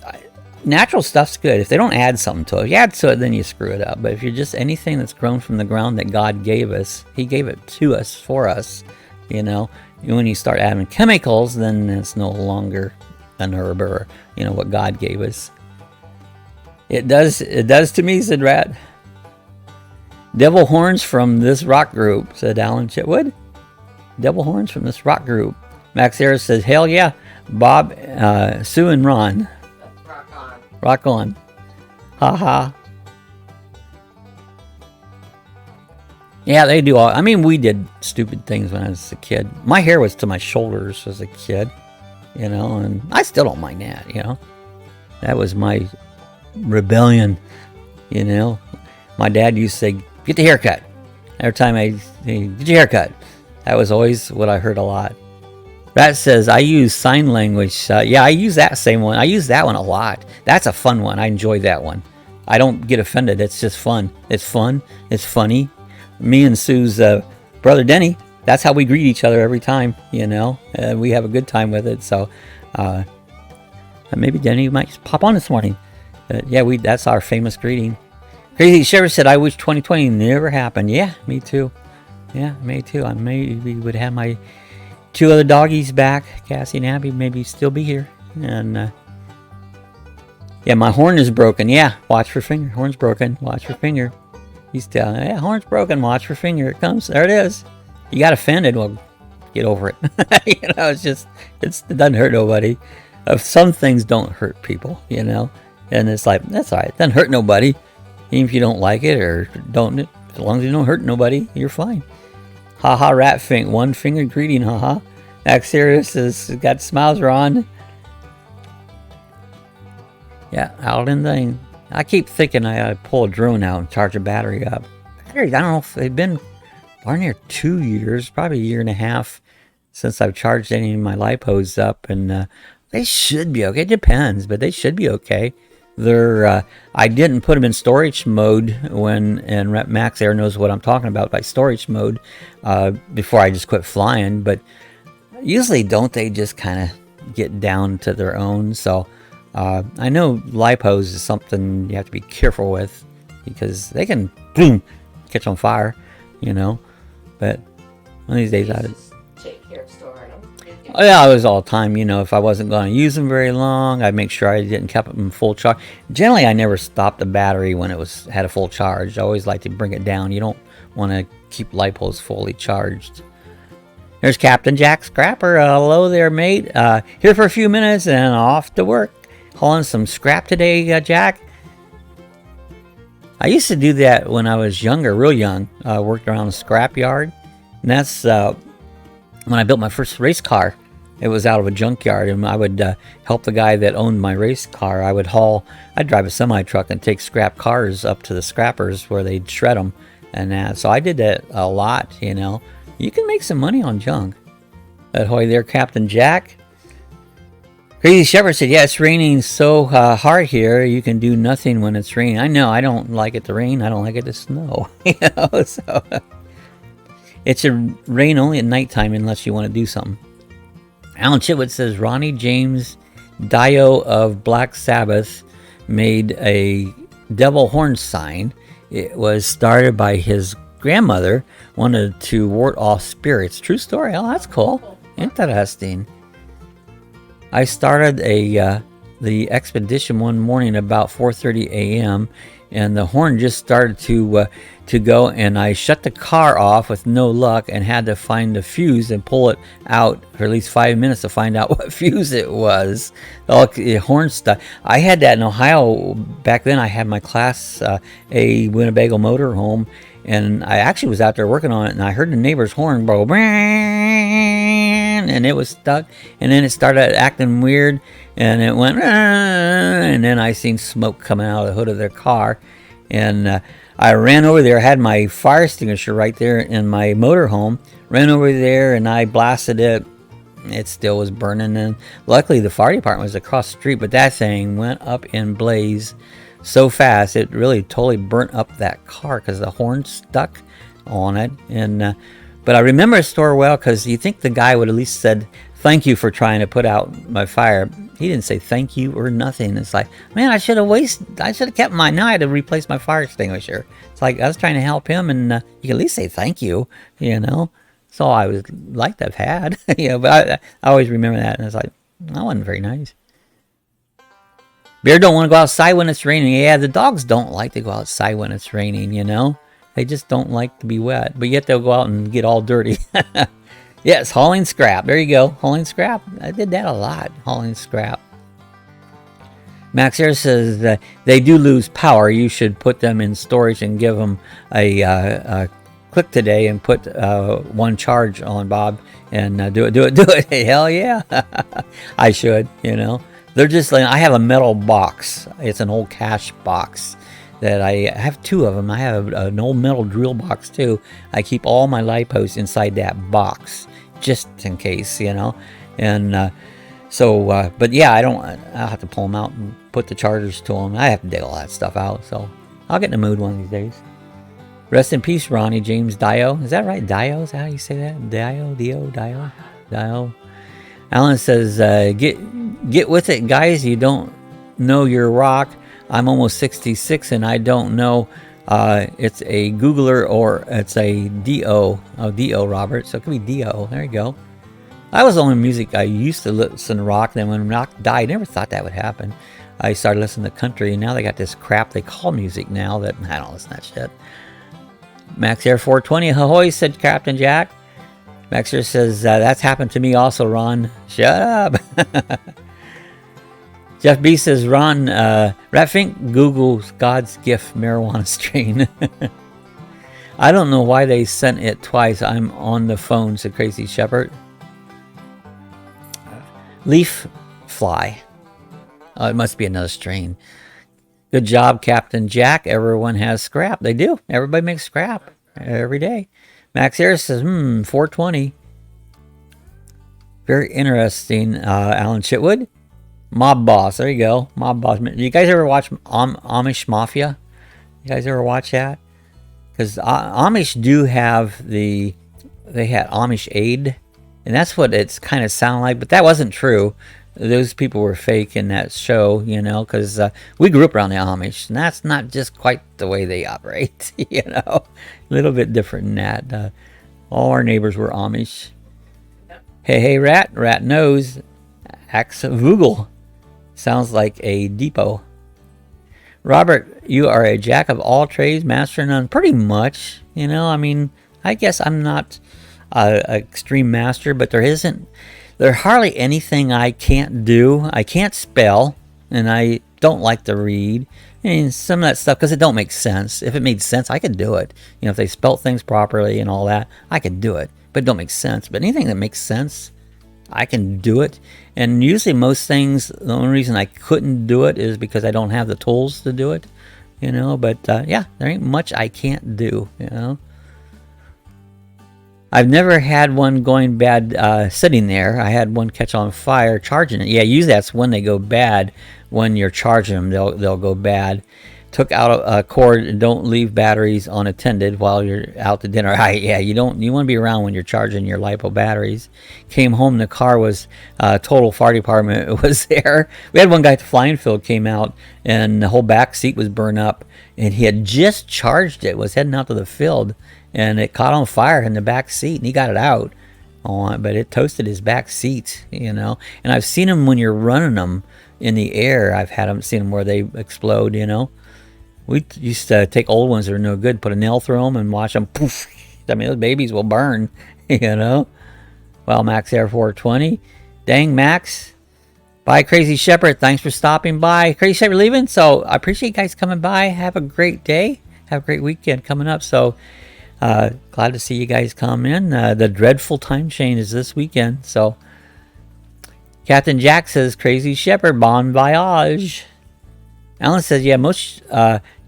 natural stuff's good. If they don't add something to it, if you add to it, then you screw it up. But if you're just anything that's grown from the ground that God gave us, He gave it to us for us, you know. When you start adding chemicals, then it's no longer an herb or, you know, what God gave us. It does to me, said Rat. Devil horns from this rock group, said Alan Chitwood. Devil horns from this rock group. Max Harris says, hell yeah. Bob, Sue, and Ron. Rock on. Rock on. Ha ha. Yeah, they do all. I mean, we did stupid things when I was a kid. My hair was to my shoulders as a kid, you know, and I still don't mind that, you know. That was my rebellion, you know. My dad used to say, get the haircut. Every time I say, get your haircut. That was always what I heard a lot. Rat says, I use sign language. Yeah, I use that same one. I use that one a lot. That's a fun one. I enjoy that one. I don't get offended. It's just fun. It's fun. It's funny. Me and Sue's brother Denny, that's how we greet each other every time, you know. We have a good time with it. So maybe Denny might just pop on this morning. Yeah, that's our famous greeting. Crazy Sheriff said, I wish 2020 never happened. Yeah, me too. Yeah, me too. I maybe would have my 2 other doggies back. Cassie and Abby maybe still be here. And yeah, my horn is broken. Yeah, watch for finger. Horn's broken. Watch for finger. He's telling, yeah, horn's broken. Watch for finger. It comes. There it is. You got offended. Well, get over it. You know, it doesn't hurt nobody. Some things don't hurt people, you know. And it's like, that's all right. It doesn't hurt nobody. Even if you don't like it or don't, as long as you don't hurt nobody, you're fine. Haha, Rat Fink, 1 finger greeting, haha. Max Sirius has got smiles on. Yeah, out in thing. I keep thinking I gotta pull a drone out and charge a battery up. Batteries, I don't know if they've been darn near 2 years, probably a year and a half since I've charged any of my lipos up, and they should be okay. It depends, but they should be okay. They're I didn't put them in storage mode and Max Air knows what I'm talking about by storage mode before I just quit flying, but usually don't they just kind of get down to their own. So I know lipos is something you have to be careful with because they can boom catch on fire, you know. But one of these days I take care of storing them. Oh yeah, it was all the time, you know. If I wasn't going to use them very long, I'd make sure I didn't keep them full charge. Generally, I never stopped the battery when it had a full charge. I always like to bring it down. You don't want to keep lipos fully charged. There's Captain Jack Scrapper. Hello there, mate. Here for a few minutes and off to work. Hauling some scrap today, Jack. I used to do that when I was younger, real young. Worked around a scrap yard. And that's when I built my first race car. It was out of a junkyard, and I would help the guy that owned my race car. I'd drive a semi-truck and take scrap cars up to the scrappers where they'd shred them. And so I did that a lot, you know. You can make some money on junk. Ahoy there, Captain Jack. Crazy Shepherd said, yeah, it's raining so hard here. You can do nothing when it's raining. I know. I don't like it to rain. I don't like it to snow. You know, so it should rain only at nighttime unless you want to do something. Alan Chitwood says, Ronnie James Dio of Black Sabbath made a devil horn sign. It was started by his grandmother, wanted to ward off spirits. True story. Oh, that's cool. Interesting. I started the expedition one morning about 4:30 a.m. and the horn just started to go, and I shut the car off with no luck and had to find the fuse and pull it out for at least 5 minutes to find out what fuse it was. The horn stuff. I had that in Ohio back then. I had my Class A Winnebago motorhome, and I actually was out there working on it, and I heard the neighbor's horn go, and it was stuck, and then it started acting weird, and it went, and then I seen smoke coming out of the hood of their car, and I ran over there. I had my fire extinguisher right there in my motorhome, ran over there, and I blasted it. It still was burning, and luckily the fire department was across the street, but that thing went up in blaze so fast it really totally burnt up that car because the horn stuck on it. And but I remember the store well because you think the guy would at least said thank you for trying to put out my fire. He didn't say thank you or nothing. It's like, man, I should have kept mine. Now I had to replace my fire extinguisher. It's like I was trying to help him, and you can at least say thank you, you know. That's all I would like to have had. You know, but I always remember that, and it's like, that wasn't very nice. Bear don't want to go outside when it's raining. Yeah, the dogs don't like to go outside when it's raining, you know. They just don't like to be wet, but yet they'll go out and get all dirty. Yes, hauling scrap. There you go, hauling scrap. I did that a lot, hauling scrap. Max Air says they do lose power. You should put them in storage and give them a click today and put one charge on, Bob, and do it. Hell yeah, I should. You know, they're just like, I have a metal box. It's an old cash box that I have two of them. I have an old metal drill box too. I keep all my light posts inside that box just in case, you know. And but yeah, I'll have to pull them out and put the chargers to them. I have to dig all that stuff out, so I'll get in the mood one of these days. Rest in peace, Ronnie James Dio. Is that right? Dio? Is that how you say that? Dio. Alan says, get with it, guys. You don't know your rock. I'm almost 66 and I don't know it's a Googler or it's a D.O. Oh, D.O. Robert. So it could be D.O. There you go. That was the only music I used to listen to rock. Then when rock died, I never thought that would happen. I started listening to country, and now they got this crap they call music now that I don't listen to that shit. Max Air 420, ahoy, said Captain Jack. Max Air says, that's happened to me also, Ron. Shut up. Jeff B says, Ron, Ratfink Google's God's gift marijuana strain. I don't know why they sent it twice. I'm on the phone, said Crazy Shepherd. Leaf fly. Oh, it must be another strain. Good job, Captain Jack. Everyone has scrap. They do. Everybody makes scrap every day. Max Harris says, 420. Very interesting. Alan Chitwood. Mob Boss. There you go. Mob Boss. You guys ever watch Amish Mafia? You guys ever watch that? Because Amish do have they had Amish Aid. And that's what it's kind of sound like. But that wasn't true. Those people were fake in that show, you know, because we grew up around the Amish, and that's not just quite the way they operate, you know, a little bit different than that. All our neighbors were Amish. Hey, rat knows. Axe Voogle. Sounds like a depot. Robert, you are a jack of all trades, master of none. Pretty much, you know, I mean, I guess I'm not an extreme master, but there's hardly anything I can't do. I can't spell, and I don't like to read. And some of that stuff, because it don't make sense. If it made sense, I could do it. You know, if they spelt things properly and all that, I could do it. But it don't make sense. But anything that makes sense, I can do it. And usually most things, the only reason I couldn't do it is because I don't have the tools to do it. You know, but yeah, there ain't much I can't do, you know. I've never had one going bad sitting there. I had one catch on fire charging it. Yeah, usually that's when they go bad. When you're charging them, they'll go bad. Took out a cord and don't leave batteries unattended while you're out to dinner. Yeah, you want to be around when you're charging your LiPo batteries. Came home, the car was total fire department was there. We had one guy at the flying field came out and the whole back seat was burned up, and he had just charged it, was heading out to the field, and it caught on fire in the back seat, and he got it out but it toasted his back seat, you know. And I've seen them when you're running them in the air. I've seen them where they explode, you know. We used to take old ones that are no good, put a nail through them, and watch them poof. I mean, those babies will burn, you know. Well, Max Air 420. Dang, Max. Bye, Crazy Shepherd. Thanks for stopping by. Crazy Shepherd leaving, so I appreciate you guys coming by. Have a great day. Have a great weekend coming up. So, glad to see you guys come in. The dreadful time change is this weekend. So, Captain Jack says, Crazy Shepherd, bon voyage. Alan says, yeah, most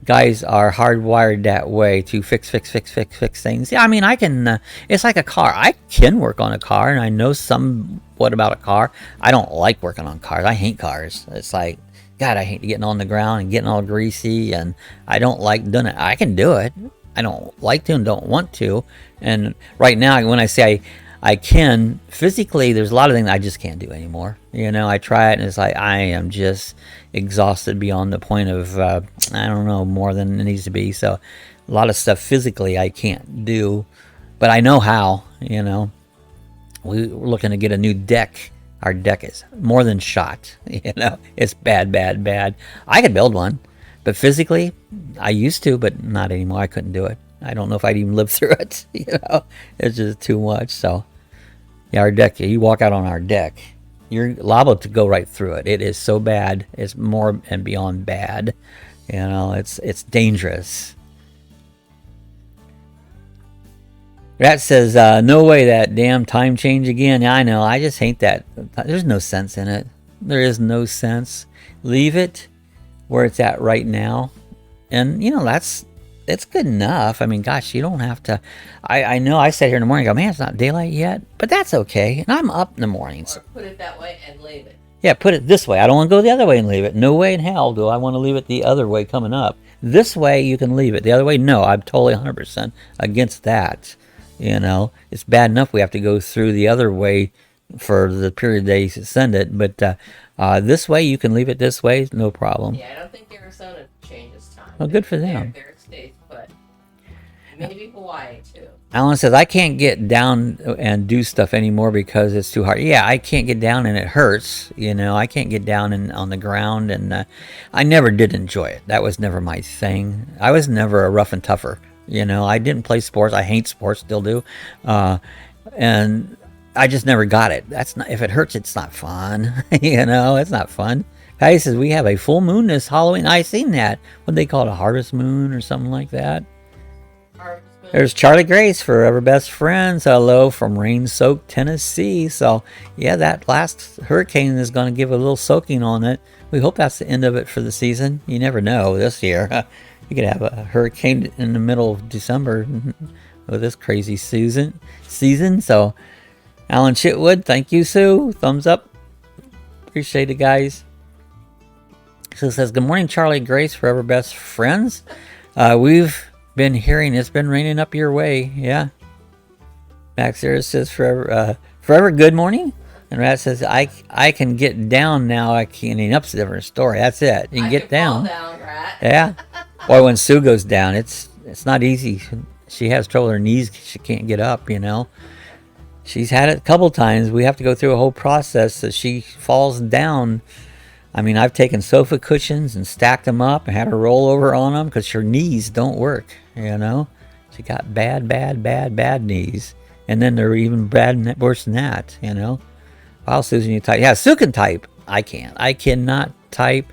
guys are hardwired that way to fix things. Yeah, I mean, I can, it's like a car. I can work on a car, and I know somewhat about a car. I don't like working on cars. I hate cars. It's like, God, I hate getting on the ground and getting all greasy, and I don't like doing it. I can do it. I don't like to and don't want to. And right now, when I say I can, physically, there's a lot of things I just can't do anymore. You know, I try it, and it's like I am just exhausted beyond the point of, I don't know, more than it needs to be. So a lot of stuff physically I can't do, but I know how, you know. We're looking to get a new deck. Our deck is more than shot, you know. It's bad. I could build one, but physically, I used to, but not anymore. I couldn't do it. I don't know if I'd even live through it, you know. It's just too much. So yeah, our deck, you walk out on our deck, you're liable to go right through it. It is so bad. It's more and beyond bad. You know, it's dangerous. Rat says, no way that damn time change again. Yeah, I know. I just hate that. There's no sense in it. There is no sense. Leave it where it's at right now. And, you know, it's good enough. I mean, gosh, you don't have to. I know I sat here in the morning and go, man, it's not daylight yet. But that's okay. And I'm up in the mornings. Or put it that way and leave it. Yeah, put it this way. I don't want to go the other way and leave it. No way in hell do I want to leave it the other way coming up. This way you can leave it. The other way, no. I'm totally 100% against that. You know, it's bad enough we have to go through the other way for the period they send it. But this way, you can leave it this way. No problem. Yeah, I don't think Arizona changes time. Oh, good for them. Their states, but maybe Hawaii too. Alan says, I can't get down and do stuff anymore because it's too hard. Yeah, I can't get down and it hurts. You know, I can't get down on the ground, and I never did enjoy it. That was never my thing. I was never a rough and tougher. You know, I didn't play sports. I hate sports, still do. And I just never got it. That's not, if it hurts, it's not fun. You know, it's not fun. Patty says, we have a full moon this Halloween. I seen that. What they call it, a harvest moon or something like that. There's Charlie Grace, forever best friends. Hello from rain-soaked Tennessee. So, yeah, that last hurricane is going to give a little soaking on it. We hope that's the end of it for the season. You never know this year. You could have a hurricane in the middle of December with this crazy season. So, Alan Chitwood, thank you, Sue. Thumbs up. Appreciate it, guys. So it says, good morning, Charlie Grace, forever best friends. We've been hearing it's been raining up your way. Yeah. Max there says, forever good morning. And Rat says, I can get down now. I can't. And up's a different story. That's it. You can get down. Fall down, Rat. Yeah. Boy, when Sue goes down, it's not easy. She has trouble with her knees. She can't get up, you know. She's had it a couple times. We have to go through a whole process that she falls down. I mean, I've taken sofa cushions and stacked them up and had her roll over on them because her knees don't work, you know. She got bad knees. And then they're even worse than that, you know. Wow, Susan, you type. Yeah, Sue can type. I can't. I cannot type.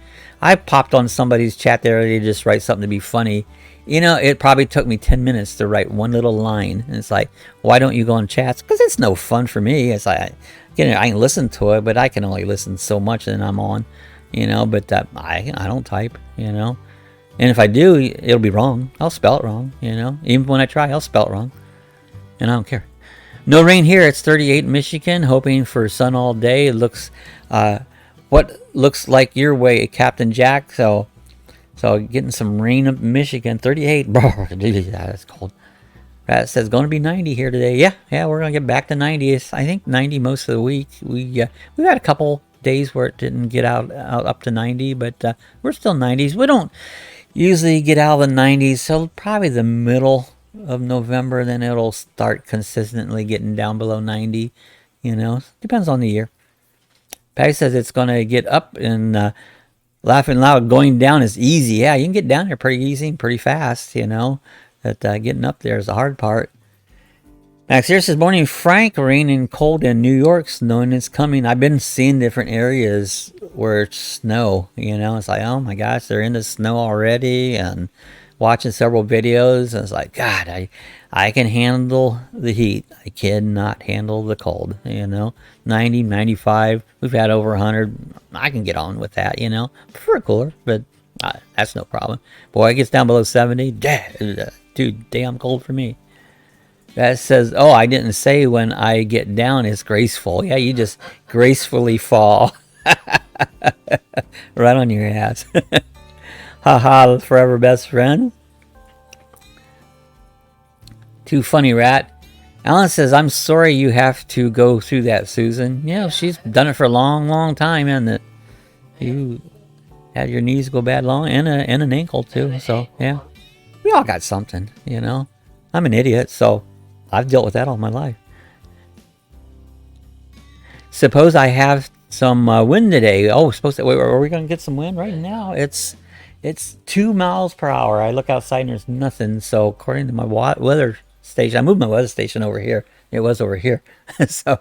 I popped on somebody's chat there. They just write something to be funny. You know, it probably took me 10 minutes to write one little line. And it's like, why don't you go on chats? Because it's no fun for me. It's like, you know, I can listen to it, but I can only listen so much and I'm on, you know. But I don't type, you know. And if I do, it'll be wrong. I'll spell it wrong, you know. Even when I try, I'll spell it wrong. And I don't care. No rain here. It's 38 in Michigan. Hoping for sun all day. It looks, what looks like your way, Captain Jack. So getting some rain up in Michigan. 38. That's cold. Rat says going to be 90 here today. Yeah, we're gonna get back to 90. I think 90 most of the week. We've had a couple days where it didn't get out up to 90, but we're still 90s. We don't usually get out of the 90s, so probably the middle of November, then it'll start consistently getting down below 90. You know, depends on the year. Patty says it's gonna get up and laughing loud. Going down is easy. Yeah, you can get down there pretty easy and pretty fast. You know. That getting up there is the hard part. Max here says, morning Frank, rain and cold in New York, snowing is coming. I've been seeing different areas where it's snow, you know. It's like, oh my gosh, they're into snow already, and watching several videos. And it's like, God, I can handle the heat. I cannot handle the cold, you know. 90, 95, we've had over 100. I can get on with that, you know. Prefer cooler, but that's no problem. Boy, it gets down below 70. Dude, damn cold for me. That says, oh, I didn't say when I get down it's graceful. Yeah, you just gracefully fall. Right on your ass. Haha, forever best friend. Too funny, Rat. Alan says, I'm sorry you have to go through that, Susan. Yeah, she's done it for a long, long time, and that you had your knees go bad long, and an ankle too. So yeah, we all got something, you know. I'm an idiot, so I've dealt with that all my life. Suppose I have some wind today. Oh, supposed to. Wait, are we gonna get some wind right now? It's 2 miles per hour. I look outside and there's nothing. So according to my weather station, I moved my weather station over here. It was over here, so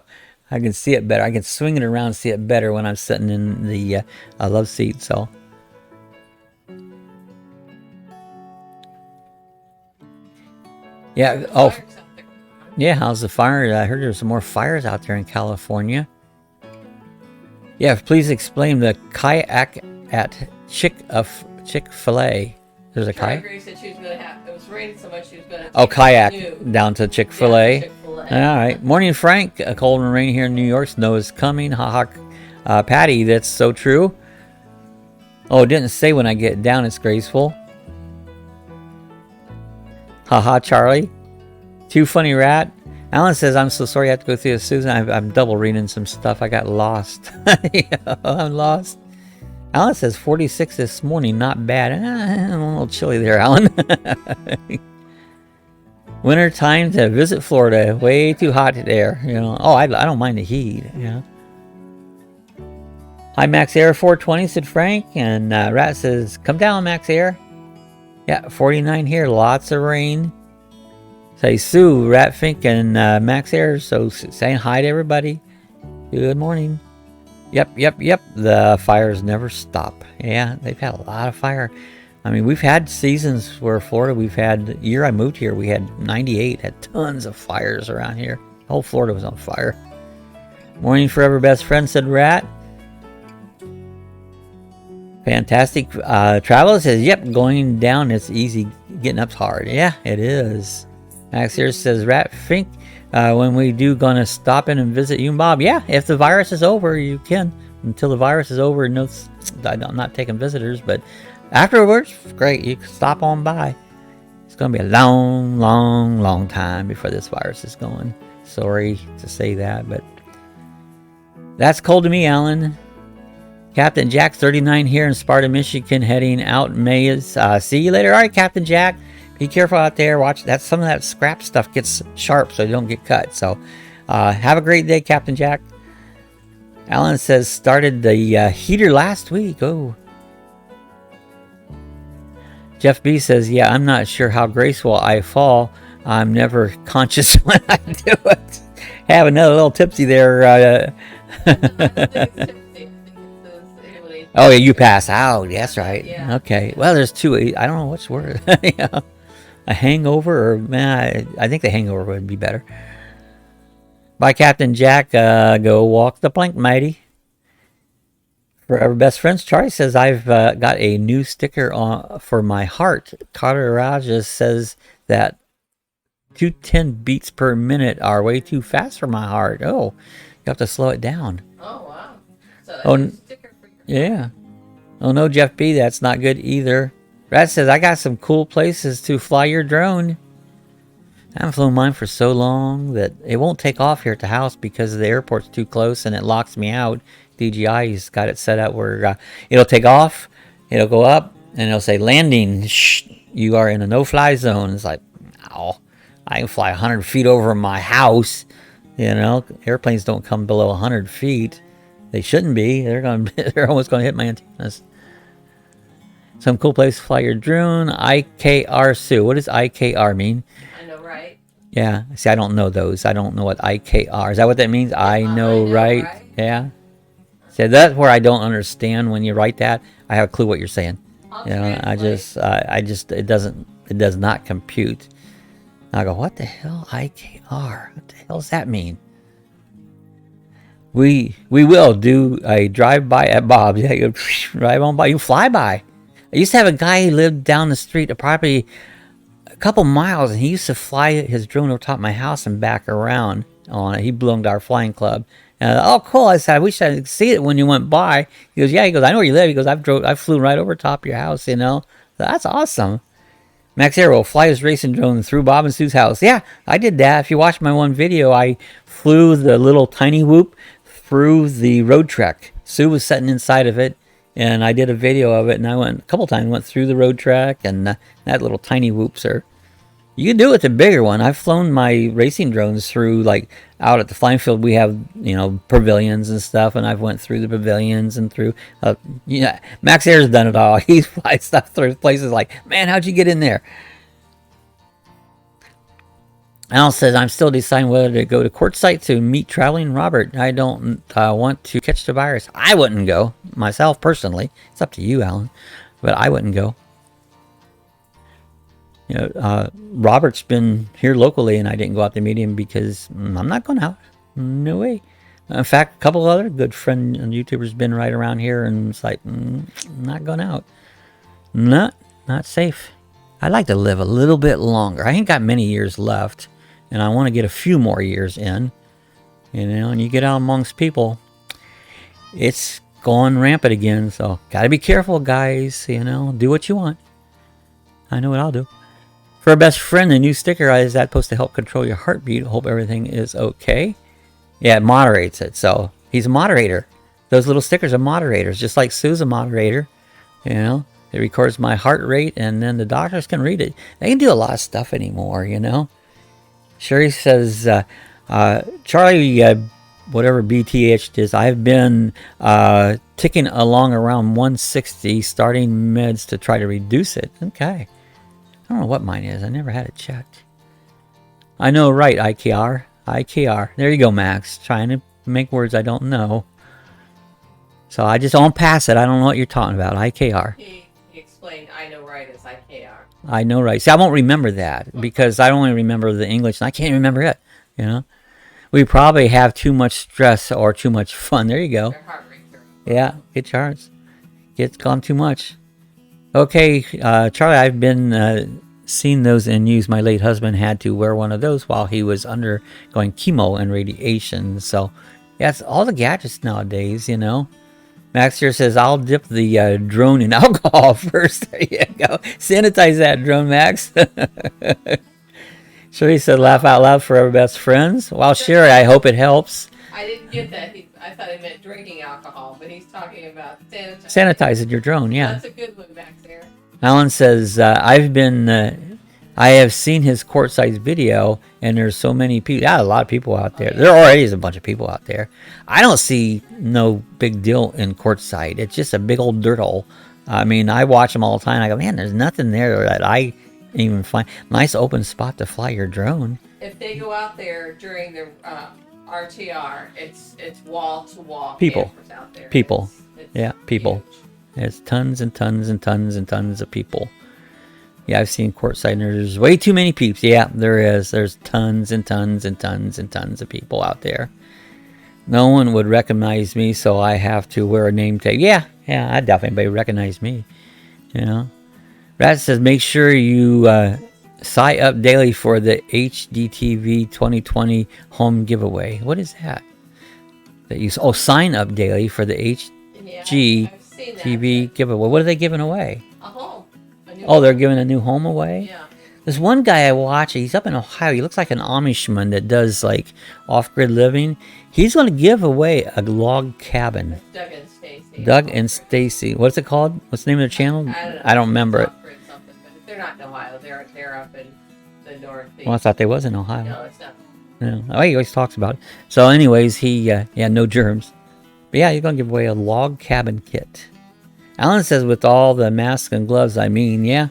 I can see it better. I can swing it around and see it better when I'm sitting in the love seat. So. Yeah. Oh. Yeah. How's the fire? I heard there's some more fires out there in California. Yeah. Please explain the kayak at Chick-fil-A. There's a kayak. Said she was gonna have. It was raining so much she was gonna. Oh, kayak down to Chick-fil-A. Yeah, Chick-fil-A. All right. Morning, Frank. A cold and rainy here in New York. Snow is coming. Ha ha. Patty, that's so true. Oh, it didn't say when I get down it's graceful. Haha, Charlie. Too funny, Rat. Alan says, I'm so sorry I have to go through this, Susan. I'm double reading some stuff. I got lost. Yeah, I'm lost. Alan says 46 this morning. Not bad. I'm a little chilly there, Alan. Winter time to visit Florida. Way too hot there. You know. Oh, I don't mind the heat. Yeah. Hi, Max Air 420, said Frank. And Rat says, come down, Max Air. Yeah, 49 here. Lots of rain. Say Sue, Rat Fink, and Max Air. So saying hi to everybody. Good morning. Yep. The fires never stop. Yeah, they've had a lot of fire. I mean, we've had seasons where Florida, the year I moved here, we had 98, had tons of fires around here. The whole Florida was on fire. Morning forever best friend, said Rat. Fantastic. Travel says, yep, going down, it's easy. Getting up's hard. Yeah, it is. Max here says, Rat Fink, when we do gonna stop in and visit you and Bob. Yeah, if the virus is over, you can. Until the virus is over, no, I'm not taking visitors, but afterwards, great, you can stop on by. It's gonna be a long, long, long time before this virus is going. Sorry to say that, but that's cold to me, Alan. Captain Jack 39 here in Sparta, Michigan, heading out Mays. See you later. All right, Captain Jack. Be careful out there. Watch that. Some of that scrap stuff gets sharp, so you don't get cut. So, have a great day, Captain Jack. Alan says started the heater last week. Oh. Jeff B says, yeah, I'm not sure how graceful I fall. I'm never conscious when I do it. Have another little tipsy there. Oh, yeah, you pass out. That's right. Yeah. Okay. Well, there's two. I don't know what's worse. Yeah. A hangover, or man, I think the hangover would be better. Bye, Captain Jack. Go walk the plank, matey. Forever best friends. Charlie says I've got a new sticker on for my heart. Carter Rajas says that 210 beats per minute are way too fast for my heart. Oh, you have to slow it down. Oh, wow. So that's Oh, a sticker for your yeah. Oh, no, Jeff B, that's not good either. Brad says, I got some cool places to fly your drone. I haven't flown mine for so long that it won't take off here at the house because the airport's too close and it locks me out. DJI's got it set up where it'll take off, it'll go up, and it'll say landing. Shh, you are in a no-fly zone. It's like, ow, I can fly 100 feet over my house. You know, airplanes don't come below 100 feet. They shouldn't be. They're almost going to hit my antennas. Some cool place to fly your drone. IKR Sue. What does IKR mean? I know, right? Yeah. See, I don't know those. I don't know what IKR. Is that what that means? I know, right? Yeah. See, that's where I don't understand when you write that. I have a clue what you're saying. You know, I just, it does not compute. I go, what the hell, IKR? What the hell does that mean? We will do a drive-by at Bob's. Yeah, you go drive on by. You fly by. I used to have a guy who lived down the street, a property a couple miles, and he used to fly his drone over top of my house and back around on it. He belonged to our flying club. And oh, cool! I said, I wish I could see it when you went by. He goes, yeah. He goes, I know where you live. He goes, I flew right over top of your house. You know, that's awesome. Max Aero fly his racing drone through Bob and Sue's house. Yeah, I did that. If you watch my one video, I flew the little tiny whoop through the road track. Sue was sitting inside of it, and I did a video of it, and I went a couple times, went through the road track, and that little tiny whoops are. You can do it with a bigger one. I've flown my racing drones through, like, out at the flying field. We have, you know, pavilions and stuff, and I've went through the pavilions and through, Max Air's done it all. He's flies stuff through places like, man, how'd you get in there? Al says, I'm still deciding whether to go to Quartzsite to meet traveling Robert. I don't want to catch the virus. I wouldn't go, myself, personally. It's up to you, Alan, but I wouldn't go. You know, Robert's been here locally, and I didn't go out to meet him because I'm not going out. No way. In fact, a couple other good friend and YouTubers been right around here, and it's like, not going out. Not safe. I'd like to live a little bit longer. I ain't got many years left, and I want to get a few more years in. You know, and you get out amongst people, it's going rampant again. So, got to be careful, guys. You know, do what you want. I know what I'll do. For our best friend, the new sticker, is that supposed to help control your heartbeat? Hope everything is okay. Yeah, it moderates it. So he's a moderator. Those little stickers are moderators, just like Sue's a moderator. You know, it records my heart rate, and then the doctors can read it. They can do a lot of stuff anymore, you know. Sherry says, Charlie, whatever BTH is, I've been ticking along around 160, starting meds to try to reduce it. Okay. I don't know what mine is. I never had it checked. I know, right, IKR. IKR. There you go, Max. Trying to make words I don't know. So I just don't pass it. I don't know what you're talking about. IKR. He explained I know right as IKR. I know, right. See, I won't remember that because I only remember the English, and I can't remember it. You know? We probably have too much stress or too much fun. There you go. Their heart rate. Yeah, get charged. It's gone too much. Okay, Charlie, I've been seeing those in use. My late husband had to wear one of those while he was undergoing chemo and radiation. So, yeah, it's all the gadgets nowadays, you know. Max here says, I'll dip the drone in alcohol first. There you go. Sanitize that drone, Max. Sherry said, laugh out loud for our best friends. Well, Sherry, I hope it helps. I didn't get that. I thought he meant drinking alcohol, but he's talking about sanitizing. Sanitizing your drone, yeah. That's a good one back there. Alan says, I have seen his Quartzsite video, and there's so many people. Yeah, a lot of people out there. There already is a bunch of people out there. I don't see no big deal in Quartzsite. It's just a big old dirt hole. I mean, I watch them all the time. I go, man, there's nothing there that I even find. Nice open spot to fly your drone. If they go out there during the RTR, it's wall to wall. People. Out there. People. It's Yeah, people. huge. There's tons and tons and tons and tons of people. Yeah, I've seen Quartzsite, and there's way too many peeps. Yeah, there is. There's tons and tons and tons and tons of people out there. No one would recognize me, so I have to wear a name tag. Yeah, I doubt anybody would recognize me. You know? Rat says, make sure you Sign up daily for the HDTV 2020 home giveaway. What is that? Sign up daily for the HGTV giveaway. What are they giving away? A home. They're giving a new home away? Yeah. There's one guy I watch. He's up in Ohio. He looks like an Amishman that does like off-grid living. He's going to give away a log cabin. Doug and Stacy. Doug and Stacy. What's it called? What's the name of the channel? I don't remember it. Something, but they're not in Ohio. They're up in the northeast. Well, I thought they was in Ohio. No, it's not. No. Oh, he always talks about it. So, anyways, he no germs. But yeah, he's going to give away a log cabin kit. Alan says, with all the masks and gloves, I mean, yeah,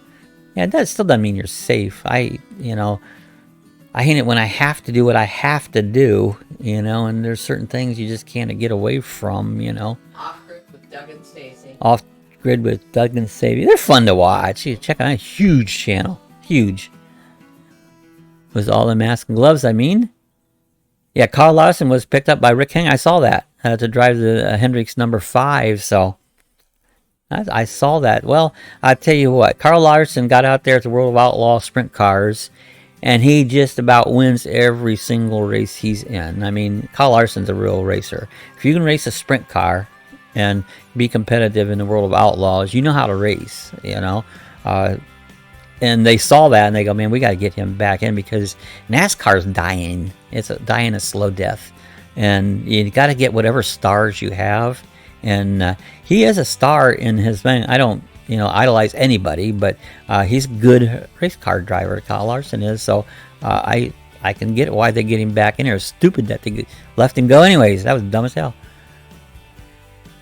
that still doesn't mean you're safe. I hate it when I have to do what I have to do, and there's certain things you just can't get away from, Off-grid with Doug and Stacy. Off-grid with Doug and Stacy. They're fun to watch. You check out a huge channel. Huge. With all the masks and gloves, I mean. Yeah, Carl Larson was picked up by Rick Heng. I saw that to drive the Hendrix number 5, so I saw that. Well, I tell you what, Carl Larson got out there at the World of Outlaw Sprint Cars, and he just about wins every single race he's in. I mean, Carl Larson's a real racer. If you can race a sprint car and be competitive in the World of Outlaws, you know how to race, and they saw that, and they go, man, we got to get him back in because NASCAR's dying. It's dying a slow death. And you got to get whatever stars you have. And he is a star in his thing. I don't, idolize anybody, but he's a good race car driver. Kyle Larson is. So I can get why they get him back in there. It's stupid that they left him go anyways. That was dumb as hell.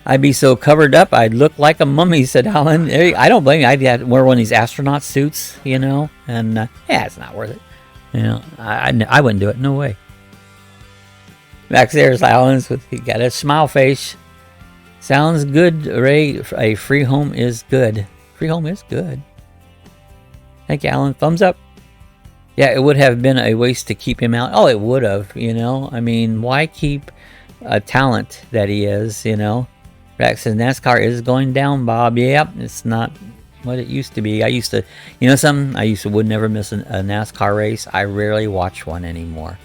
I'd be so covered up, I'd look like a mummy, said Alan. I don't blame you. I'd have to wear one of these astronaut suits, and it's not worth it. I wouldn't do it. No way. Back there's Alan's he got a smile face. Sounds good, Ray. A free home is good. Free home is good. Thank you, Alan. Thumbs up. Yeah, it would have been a waste to keep him out. Oh, it would have, I mean, why keep a talent that he is, Rex says NASCAR is going down, Bob. Yep, it's not what it used to be. I used to, would never miss a NASCAR race. I rarely watch one anymore.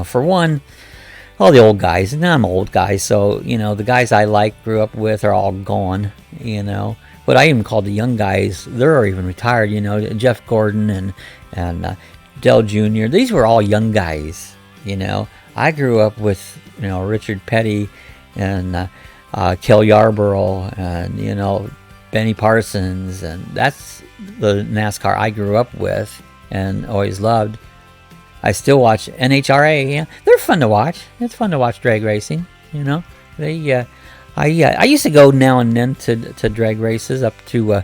For one, all the old guys, and I'm an old guy, so, the guys I grew up with are all gone, But I even call the young guys, they're even retired, Jeff Gordon and Dell Jr. These were all young guys, I grew up with, Richard Petty and Kel Yarborough and, Benny Parsons, and that's the NASCAR I grew up with and always loved. I still watch NHRA. Yeah, they're fun to watch. It's fun to watch drag racing. They. I used to go now and then to drag races up in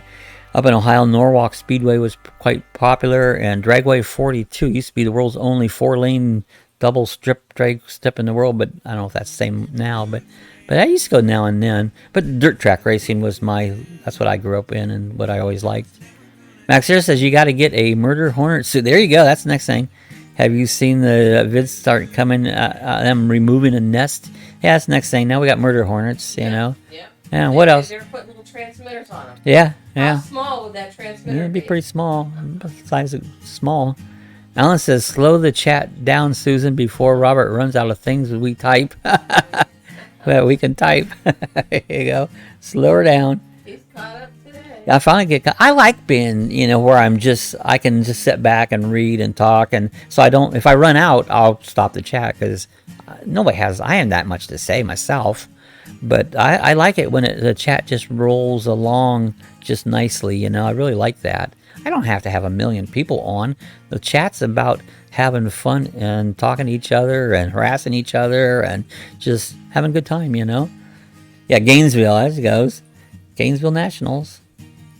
Ohio. Norwalk Speedway was quite popular, and Dragway 42 used to be the world's only 4-lane double strip drag strip in the world. But I don't know if that's the same now. But I used to go now and then. But dirt track racing was that's what I grew up in and what I always liked. Max here says you got to get a Murder Hornet suit. There you go. That's the next thing. Have you seen the vids start coming, them removing a nest? Yeah, that's the next thing. Now we got murder hornets, Yeah. Yeah, what else? They're putting little transmitters on them. Yeah. How small would that transmitter It'd be pretty small. Size of small. Alan says, slow the chat down, Susan, before Robert runs out of things we type. Well, we can type. There you go. Slow her down. He's caught up today. I finally I like being, where I can just sit back and read and talk. And so if I run out, I'll stop the chat because I have that much to say myself. But I like it when the chat just rolls along just nicely, I really like that. I don't have to have 1 million people on. The chat's about having fun and talking to each other and harassing each other and just having a good time, Yeah, Gainesville, as it goes. Gainesville Nationals.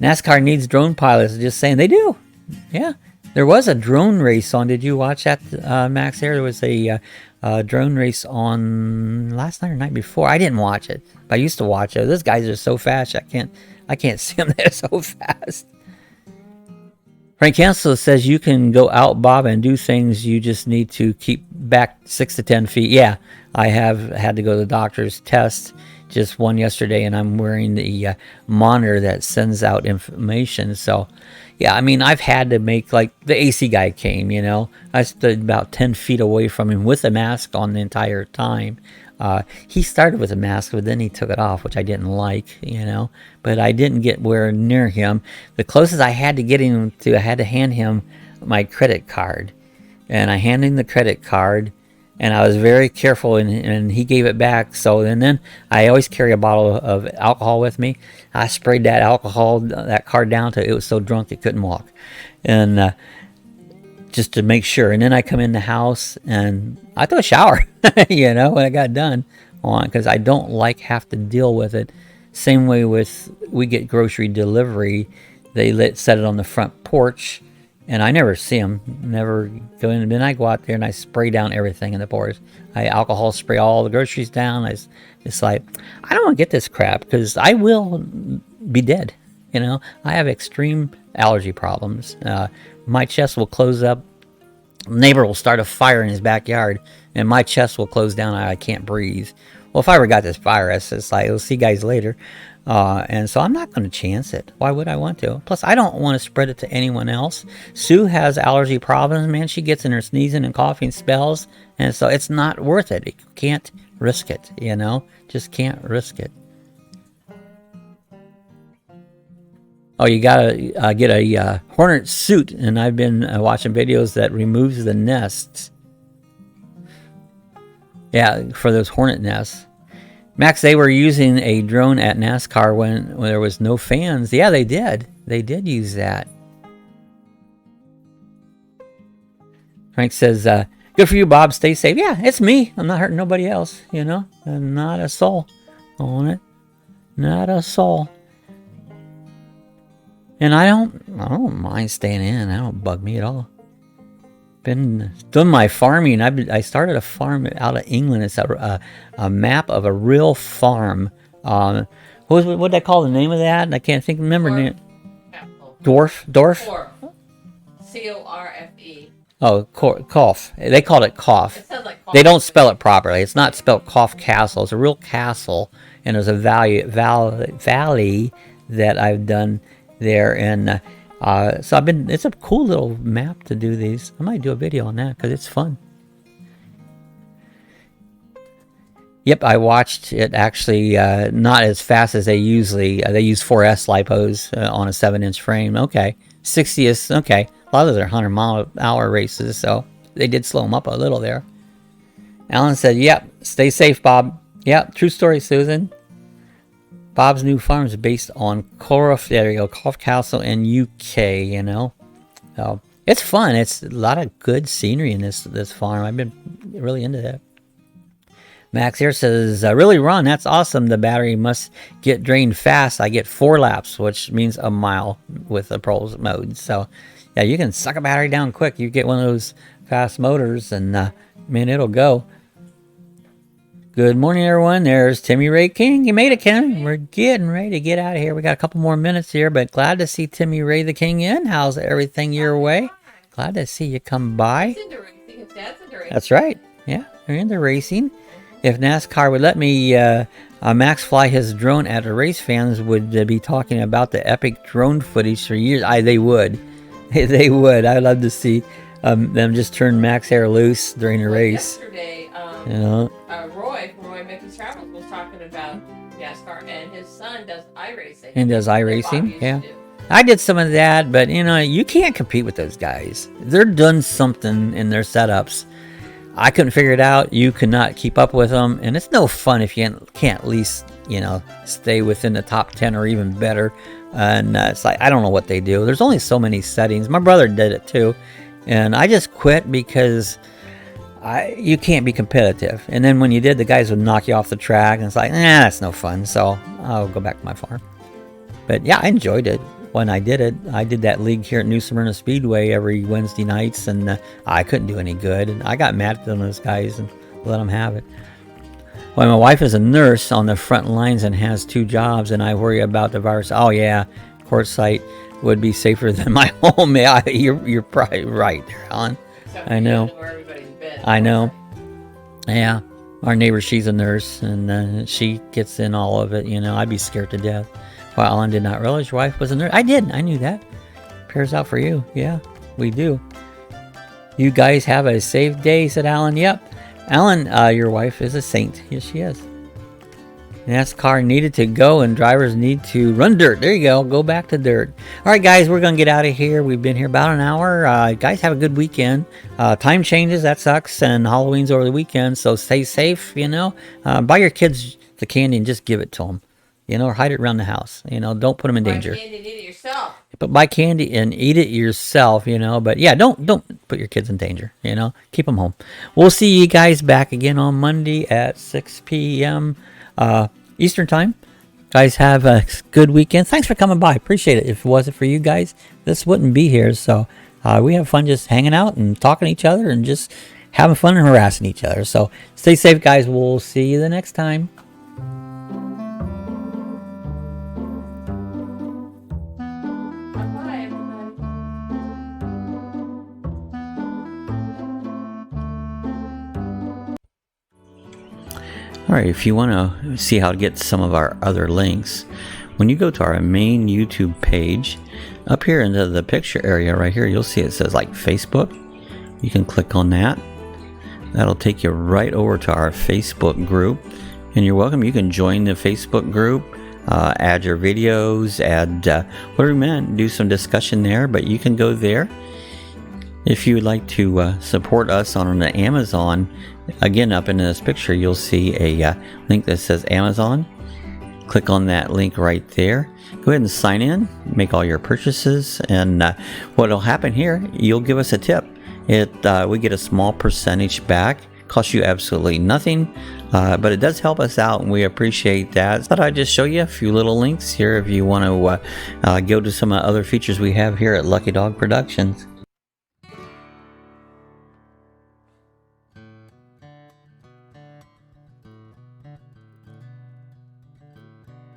NASCAR needs drone pilots. Just saying, they do. Yeah. There was a drone race on. Did you watch that, Max? There was a drone race on last night or night before. I didn't watch it, but I used to watch it. Those guys are so fast. I can't see them. They're so fast. Frank Hansel says you can go out, Bob, and do things. You just need to keep back 6 to 10 feet. Yeah, I have had to go to the doctor's test. Just one yesterday, and I'm wearing the monitor that sends out information. So, yeah, I mean, I've had to make, like, the AC guy came, you know. I stood about 10 feet away from him with a mask on the entire time. He started with a mask, but then he took it off, which I didn't like, you know. But I didn't get where near him. The closest I had to get him to, I had to hand him my credit card. And I handed him the credit card, and I was very careful, and he gave it back. So, and then I always carry a bottle of alcohol with me. I sprayed that card down till it was so drunk it couldn't walk. And just to make sure. And then I come in the house and I took a shower, you know, when I got done on, because I don't like have to deal with it. Same way with, we get grocery delivery. They set it on the front porch, and I never see them, never go in. And then I go out there and I spray down everything in the porch. I alcohol spray all the groceries down. It's like, I don't want to get this crap because I will be dead. You know, I have extreme allergy problems. My chest will close up. Neighbor will start a fire in his backyard, and my chest will close down. I can't breathe. Well, if I ever got this virus, it's like, we'll see you guys later. And so I'm not going to chance it. Why would I want to? Plus, I don't want to spread it to anyone else. Sue has allergy problems, man. She gets in her sneezing and coughing spells, and so it's not worth it. You can't risk it, you know? Just can't risk it. Oh, you gotta get a hornet suit, and I've been watching videos that removes the nests. Yeah, for those hornet nests. Max, they were using a drone at NASCAR when there was no fans. Yeah, they did. They did use that. Frank says, good for you, Bob. Stay safe. Yeah, it's me. I'm not hurting nobody else, you know? And not a soul on it. Not a soul. And I don't mind staying in. I don't bug me at all. Been doing my farming. I started a farm out of England. It's a map of a real farm. What did they call the name of that? I can't remember the name. Dwarf. C-O-R-F-E. Oh, Cough. They called it Cough. It sounds like cough. They don't spell it properly. It's not spelled Cough Castle. It's a real castle, and there's a valley that I've done there, and so it's a cool little map to do these. I might do a video on that because it's fun. Yep, I watched it actually, not as fast as they usually, they use 4S lipos on a 7-inch frame. Okay, 60 is, okay, a lot of those are 100-mile-an-hour races, so they did slow them up a little there. Alan said, yep, stay safe, Bob. Yep, true story, Susan. Bob's new farm is based on Cough Castle in UK, you know. So it's fun. It's a lot of good scenery in this farm. I've been really into that. Max here says, really, Ron, that's awesome. The battery must get drained fast. I get 4 laps, which means a mile with the pros mode. So yeah, you can suck a battery down quick. You get one of those fast motors, and man, it'll go. Good morning, everyone. There's Timmy Ray King. You made it, Ken. We're getting ready to get out of here. We got a couple more minutes here, but glad to see Timmy Ray the King in. How's everything your way? Glad to see you come by. He's into racing. His dad's into racing. That's right. Yeah, they're into racing. If NASCAR would let me Max fly his drone at a race, fans would be talking about the epic drone footage for years. They would. They would. I'd love to see them just turn Max hair loose during a race. Yesterday, you know? Roy from Roy Mickey's Travels was talking about NASCAR, and his son does iRacing. And does iRacing, yeah. I did some of that, but you know, you can't compete with those guys. They're done something in their setups. I couldn't figure it out. You cannot keep up with them, and it's no fun if you can't at least, you know, stay within the top 10 or even better. And it's like, I don't know what they do. There's only so many settings. My brother did it too, and I just quit because you can't be competitive. And then when you did, the guys would knock you off the track, and it's like, that's no fun. So I'll go back to my farm. But yeah, I enjoyed it when I did it. I did that league here at New Smyrna Speedway every Wednesday nights, and I couldn't do any good. And I got mad at those guys and let them have it. Well, my wife is a nurse on the front lines and has 2 jobs, and I worry about the virus. Oh yeah, Quartzsite would be safer than my home. Yeah, you're probably right there, Alan. I know. I know. Yeah. Our neighbor, she's a nurse, and she gets in all of it, you know. I'd be scared to death. Well, Alan did not realize your wife was a nurse. I did. I knew that. cares out for you. Yeah, we do. You guys have a safe day, said Alan. Yep. Alan, your wife is a saint. Yes, she is. NASCAR needed to go and drivers need to run dirt. There you go. Go back to dirt. All right, guys, we're going to get out of here. We've been here about an hour. Guys, have a good weekend. Time changes. That sucks. And Halloween's over the weekend. So stay safe, you know. Buy your kids the candy and just give it to them. You know, or hide it around the house. You know, don't put them in danger. Buy candy and eat it yourself. But buy candy and eat it yourself, you know. But yeah, don't put your kids in danger, you know. Keep them home. We'll see you guys back again on Monday at 6 p.m. Eastern time. Guys, have a good weekend. Thanks for coming by. Appreciate it. If it wasn't for you guys, this wouldn't be here. So we have fun just hanging out and talking to each other and just having fun and harassing each other. So stay safe, guys. We'll see you the next time. Bye, everybody. All right, if you want to see how to get some of our other links, when you go to our main YouTube page, up here into the picture area right here, you'll see it says like Facebook. You can click on that. That'll take you right over to our Facebook group. And you're welcome. You can join the Facebook group, add your videos, add whatever you want, do some discussion there, but you can go there. If you would like to support us on the Amazon, again, up in this picture, you'll see a link that says Amazon. Click on that link right there. Go ahead and sign in, make all your purchases, and what will happen here, you'll give us a tip. We get a small percentage back. Costs you absolutely nothing, but it does help us out, and we appreciate that. Thought I'd just show you a few little links here if you want to go to some other features we have here at Lucky Dog Productions.